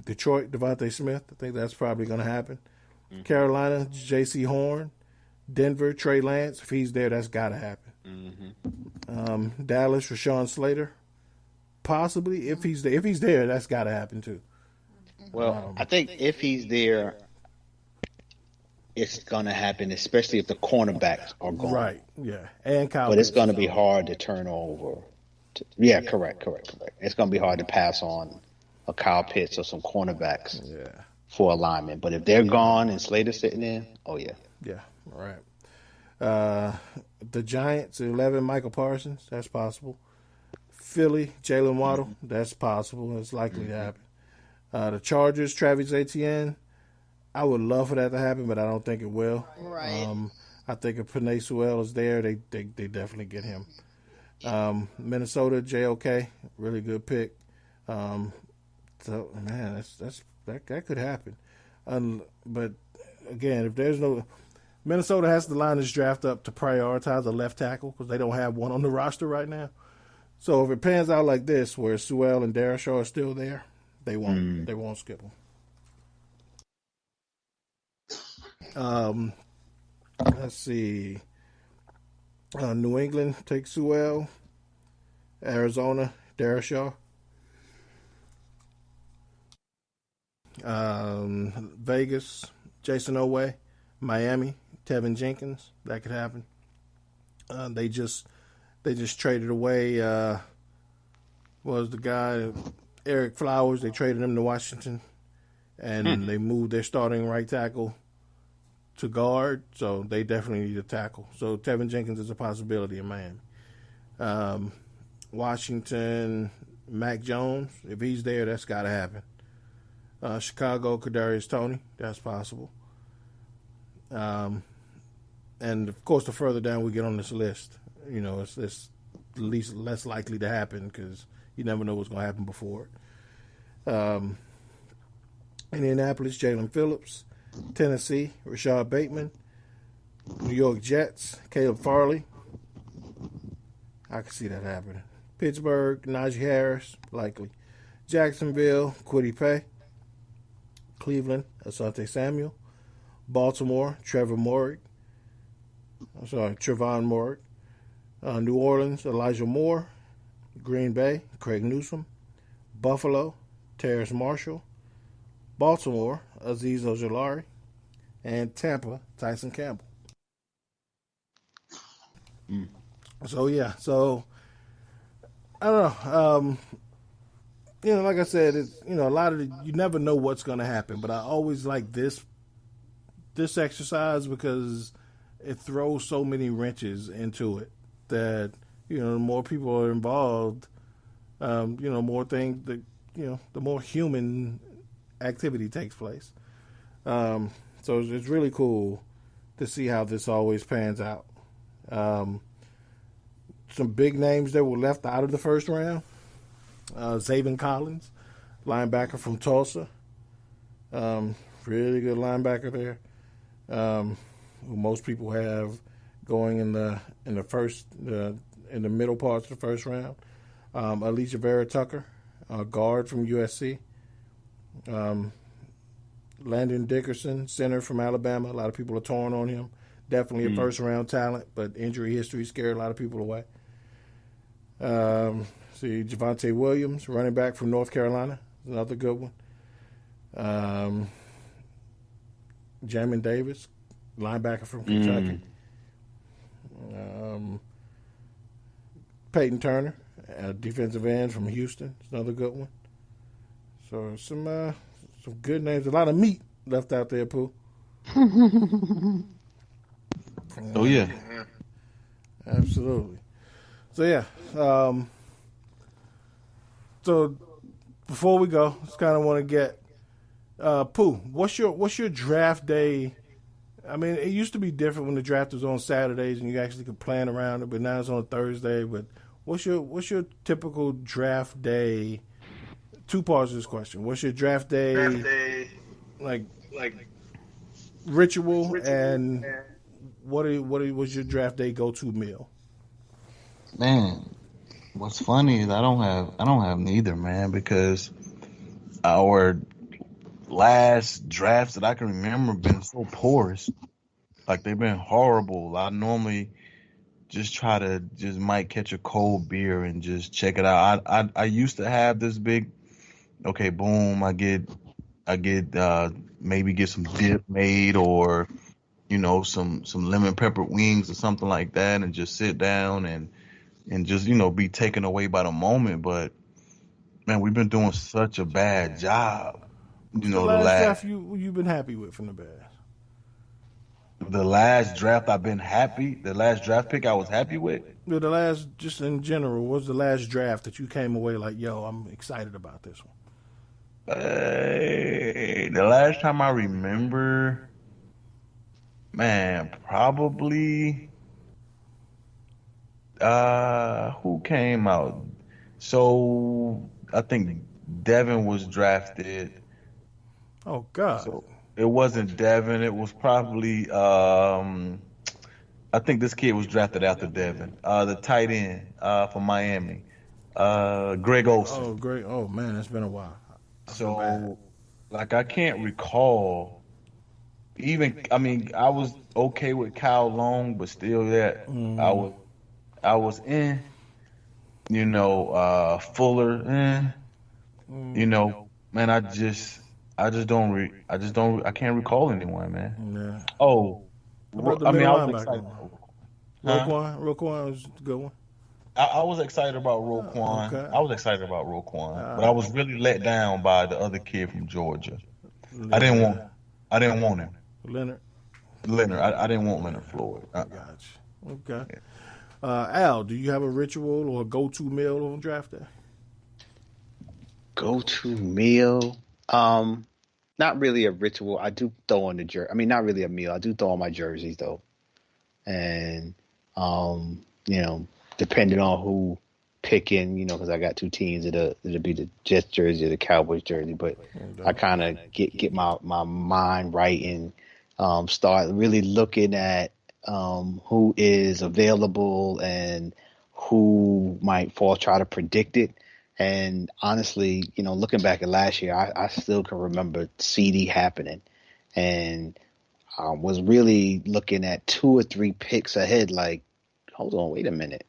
Detroit, Devontae Smith. I think that's probably going to happen. Mm-hmm. Carolina, J.C. Horn. Denver, Trey Lance. If he's there, that's got to happen. Mm-hmm. Dallas, Rashaan Slater. Possibly, if he's there, that's got to happen too. Well, I think if he's there, it's going to happen, especially if the cornerbacks are gone. Right, yeah. And Kyle But Pitts. it's going to be hard to turn over. Correct. It's going to be hard to pass on a Kyle Pitts or some cornerbacks for alignment. But if they're gone and Slater's sitting in, oh, yeah. Yeah, right. The Giants, 11, Michael Parsons. That's possible. Philly, Jalen Waddle. That's possible. It's likely to happen. The Chargers, Travis Etienne. I would love for that to happen, but I don't think it will. Right. I think if Penei Sewell is there, they definitely get him. Minnesota, JOK, really good pick. So man, that could happen. But again, if there's no Minnesota has to line this draft up to prioritize a left tackle because they don't have one on the roster right now. So if it pans out like this, where Sewell and Darashaw are still there, they won't skip them. Let's see. New England takes Sewell. Arizona, Darashaw. Vegas, Jason Oweh. Miami, Tevin Jenkins. That could happen. They just traded away. Was the guy Eric Flowers? They traded him to Washington, and they moved their starting right tackle to guard. So they definitely need a tackle. So Tevin Jenkins is a possibility in Miami. Washington, Mac Jones. If he's there, that's got to happen. Chicago, Kadarius Toney. That's possible. And of course, the further down we get on this list, it's less likely to happen because you never know what's going to happen before it. Indianapolis, Jalen Phillips. Tennessee, Rashad Bateman. New York Jets, Caleb Farley. I can see that happening. Pittsburgh, Naji Harris, likely. Jacksonville, Kwity Paye. Cleveland, Asante Samuel. Baltimore, Trevon Moehrig. New Orleans, Elijah Moore. Green Bay, Craig Newsome. Buffalo, Terrace Marshall. Baltimore, Azeez Ojulari. And Tampa, Tyson Campbell. So I don't know. Like I said, it's, a lot of you never know what's going to happen, but I always like this exercise because it throws so many wrenches into it that, the more people are involved, more things that, the more human activity takes place. So it's really cool to see how this always pans out. Some big names that were left out of the first round. Zaven Collins, linebacker from Tulsa. Really good linebacker there. Who most people have going in the middle parts of the first round. Alicia Vera Tucker, guard from USC. Landon Dickerson, center from Alabama. A lot of people are torn on him. Definitely a first round talent, but injury history scared a lot of people away. Javonte Williams, running back from North Carolina, another good one. Jamin Davis, linebacker from Kentucky. Peyton Turner, defensive end from Houston, another good one. So some good names. A lot of meat left out there, Pooh. Oh yeah, absolutely. So yeah. So before we go, just kind of want to get Pooh. What's your draft day? I mean, it used to be different when the draft was on Saturdays and you actually could plan around it, but now it's on Thursday. But what's your typical draft day? Two parts of this question. What's your draft day like ritual, and what's your draft day go-to meal? Man, what's funny is I don't have neither, man, because our last drafts that I can remember have been so porous. Like, they've been horrible. I normally just try to might catch a cold beer and just check it out. I used to have this big, okay, boom, I get maybe get some dip made, or some lemon pepper wings or something like that, and just sit down and just be taken away by the moment. But man, we've been doing such a bad job. The last draft you've been happy with from the Bears? The last draft I've been happy. The last draft pick I was happy with. Yeah, the last, just in general, what was the last draft that you came away like, yo, I'm excited about this one? The last time I remember, man, probably who came out? So I think Devin was drafted. Oh God! So it wasn't Devin. It was probably I think this kid was drafted after Devin. The tight end from Miami, Greg Olsen. Oh, Greg! Oh man, it's been a while. So, like, I can't recall. I was okay with Kyle Long, but still, I was in. Fuller. Man, I can't recall anyone, man. Yeah. Oh, How about the I middle was linebacker? excited. Huh? Roquan was a good one. I was excited about Roquan. Okay. I was excited about Roquan, but I was really let down by the other kid from Georgia. I didn't want him. Leonard. I didn't want Leonard Floyd. Gotcha. Okay. Al, do you have a ritual or a go-to meal on draft day? Go-to meal? Not really a ritual. I do throw on the jersey. I mean, not really a meal. I do throw on my jerseys though, and depending on who picking, because I got two teams, it'll be the Jets jersey or the Cowboys jersey. But I kind of get my mind right and start really looking at who is available and who might fall. Try to predict it. And honestly, looking back at last year, I still can remember CD happening, and was really looking at 2 or 3 picks ahead. Like, hold on, wait a minute.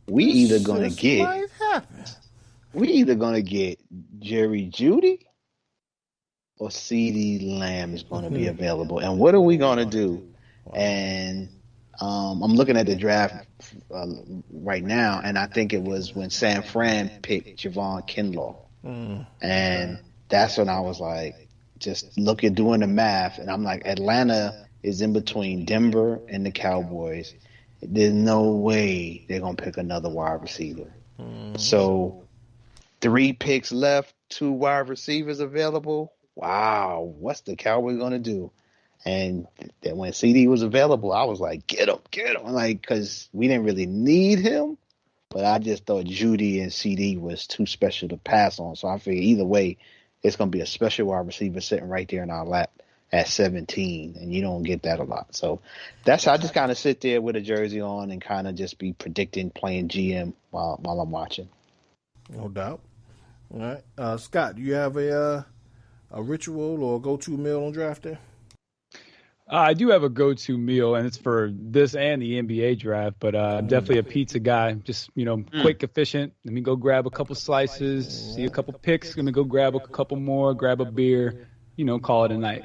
We either gonna get Jerry Jeudy or CD Lamb is gonna be available, and what are we gonna do? And I'm looking at the draft right now, and I think it was when San Fran picked Javon Kinlaw. And that's when I was like, just doing the math, and I'm like, Atlanta is in between Denver and the Cowboys. There's no way they're going to pick another wide receiver. So 3 picks left, 2 wide receivers available. Wow, what's the Cowboys going to do? And then when CD was available, I was like, get him. Like, because we didn't really need him, but I just thought Jeudy and CD was too special to pass on. So I figured either way, it's going to be a special wide receiver sitting right there in our lap at 17, and you don't get that a lot. So that's how I just kind of sit there with a jersey on and kind of just be predicting, playing GM while I'm watching. No doubt. All right. Scott, do you have a ritual or a go-to meal on draft day? I do have a go-to meal, and it's for this and the NBA draft, but I'm definitely a pizza guy. Just, quick, efficient. Let me go grab a couple slices, see a couple picks. Let me go grab a couple more, grab a beer, call it a night.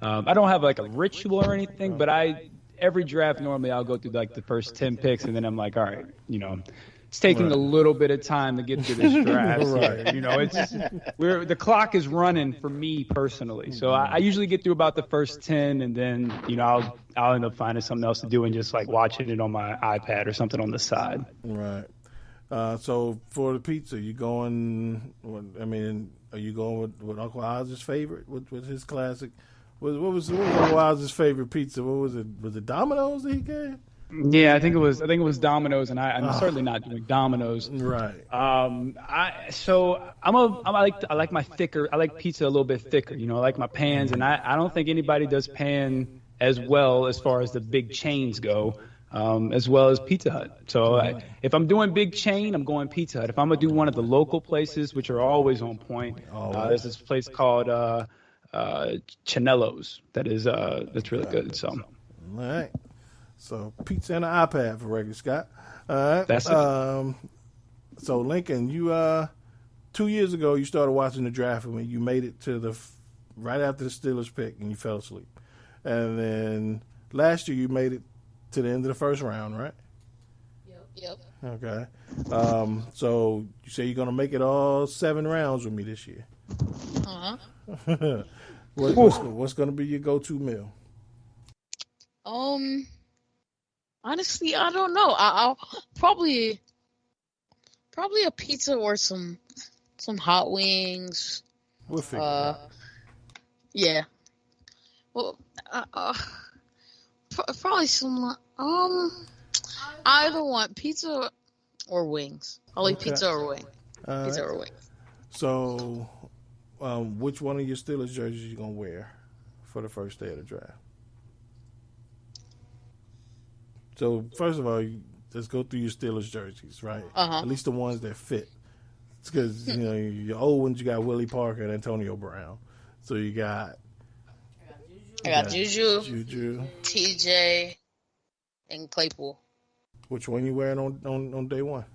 I don't have like a ritual or anything, but every draft normally I'll go through like the first 10 picks, and then I'm like, all right, it's taking a little bit of time to get through this draft. The clock is running for me personally. So I usually get through about the first 10, and then, I'll end up finding something else to do and just like watching it on my iPad or something on the side. Right. So for the pizza, are you going with Uncle Oz's favorite, with his classic? What was Uncle Oz's favorite pizza? What was it? Was it Domino's that he gave? Yeah, I think it was Domino's, and I'm certainly not doing Domino's. Right. I like my thicker. I like pizza a little bit thicker. I like my pans, and I don't think anybody does pan as well as far as the big chains go, as well as Pizza Hut. So if I'm doing big chain, I'm going Pizza Hut. If I'm gonna do one of the local places, which are always on point, there's this place called Chanelo's that's really good. So. All right. So pizza and an iPad for regular Scott. All right. That's it. So Lincoln, you 2 years ago you started watching the draft when you made it to right after the Steelers pick and you fell asleep, and then last year you made it to the end of the first round, right? Yep. Okay. So you say you're gonna make it all 7 rounds with me this year. What's gonna be your go-to meal? Honestly, I don't know. I'll probably a pizza or some hot wings. We'll figure it out. Yeah. Well, probably some. I either want pizza or wings. I'll eat pizza or wing. Pizza or wings. So, which one of your Steelers jerseys you gonna wear for the first day of the draft? So first of all, let's go through your Steelers jerseys, right? At least the ones that fit. It's because your old ones, you got Willie Parker and Antonio Brown. So you got. I got Juju, TJ, and Claypool. Which one you wearing on day one?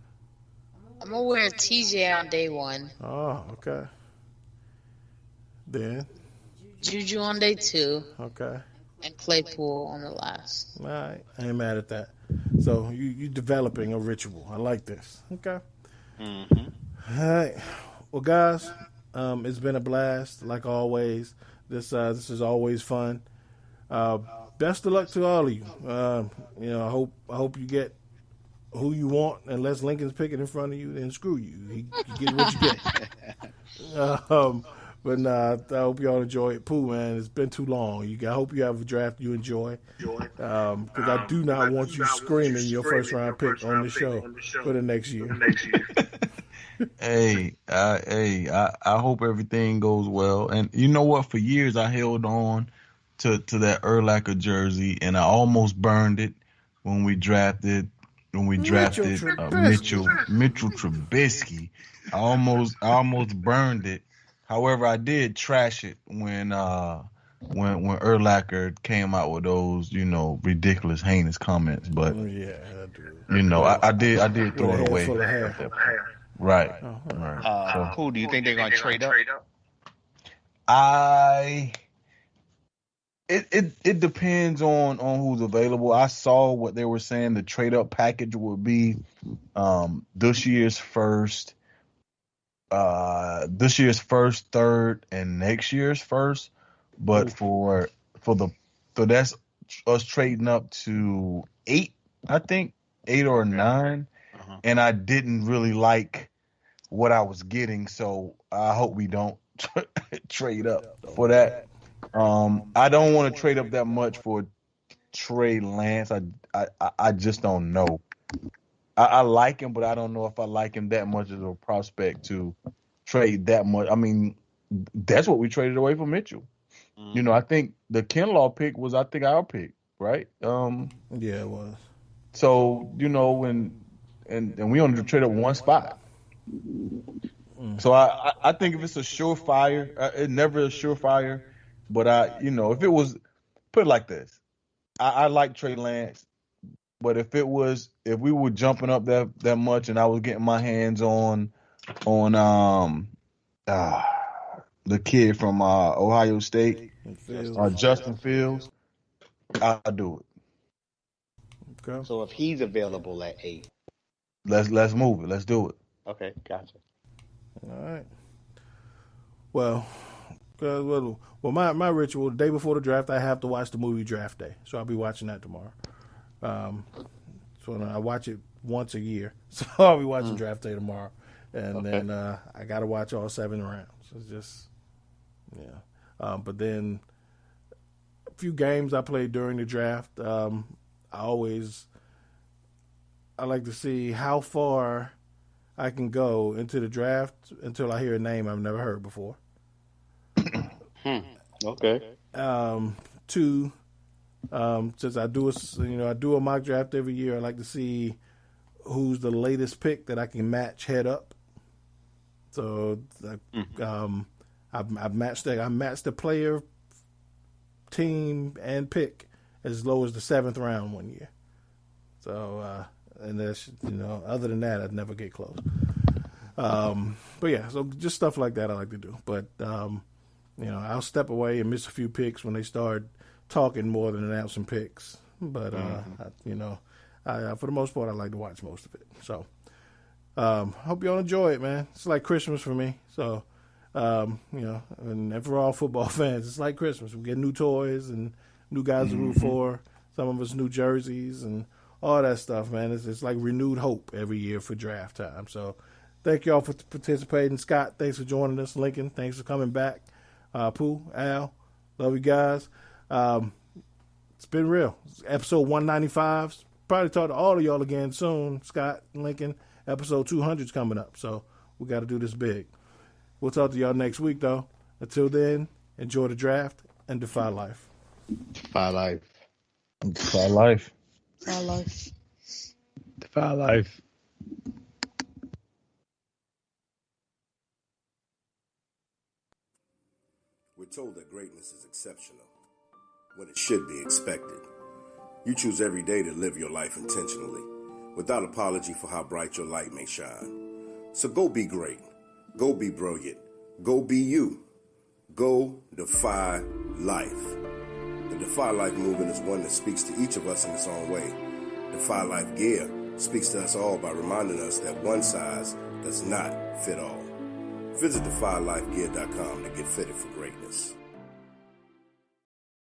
I'm I'm gonna wear TJ on day 1. Oh, okay. Then, Juju on day 2. okay. And Claypool on the last. All right. I ain't mad at that. So you developing a ritual. I like this. Okay. Mm-hmm. All right. Well, guys, it's been a blast, like always. This is always fun. Best of luck to all of you. I hope you get who you want. Unless Lincoln's picking in front of you, then screw you. You get what you get. But I hope y'all enjoy it. Pooh, man, it's been too long. I hope you have a draft you enjoy. Because I do not want you screaming your first round pick on the show for the next year. I hope everything goes well. And you know what? For years I held on to that Urlacher jersey, and I almost burned it when we drafted Mitchell Trubisky. I almost burned it. However, I did trash it when Urlacher came out with those, ridiculous, heinous comments. But yeah, I did throw it away. Right. Who do you think they're gonna trade up? It depends on who's available. I saw what they were saying. The trade up package would be this year's first, third, and next year's first. But for that's us trading up to 8, I think 8 or 9, and I didn't really like what I was getting, so I hope we don't trade up for that. I don't want to trade up that much for Trey Lance. I just don't know. I like him, but I don't know if I like him that much as a prospect to trade that much. I mean, that's what we traded away from Mitchell. I think the Kinlaw pick was, our pick, right? Yeah, it was. So, and we only traded up one spot. So I think if it's a surefire, it's never a surefire. But if it was, put it like this, I like Trey Lance, but if we were jumping up that much and I was getting my hands on the kid from Ohio State, Justin Fields, I'll do it. Okay. So if he's available at 8, let's move it. Let's do it. Okay, gotcha. All right. Well, my ritual, the day before the draft, I have to watch the movie Draft Day, so I'll be watching that tomorrow. So I watch it once a year, so I'll be watching Draft Day tomorrow, and then I got to watch all 7 rounds. It's just, but then a few games I played during the draft. I like to see how far I can go into the draft until I hear a name I've never heard before. Okay. 2, since I do a mock draft every year, I like to see who's the latest pick that I can match head up. So I've matched the player, team, and pick as low as the 7th round one year. So and that's other than that, I'd never get close. But yeah, so just stuff like that I like to do. But I'll step away and miss a few picks when they start talking more than announcing picks. But for the most part, I like to watch most of it. So hope y'all enjoy it, man. It's like Christmas for me. So and for all football fans, it's like Christmas. We get new toys and new guys to root for. Some of us new jerseys and all that stuff, man. It's like renewed hope every year for draft time. So thank y'all for participating. Scott, thanks for joining us. Lincoln, thanks for coming back. Pooh, Al, love you guys. It's been real. It's episode 195. Probably talk to all of y'all again soon. Scott, Lincoln, episode 200 is coming up. So we got to do this big. We'll talk to y'all next week, though. Until then, enjoy the draft and defy life. Defy life. Defy life. Defy life. Defy life. We're told that greatness is exceptional, when it should be expected. You choose every day to live your life intentionally, without apology for how bright your light may shine. So go be great. Go be brilliant. Go be you. Go defy life. The Defy Life movement is one that speaks to each of us in its own way. Defy Life gear speaks to us all by reminding us that one size does not fit all. Visit defylifegear.com to get fitted for greatness.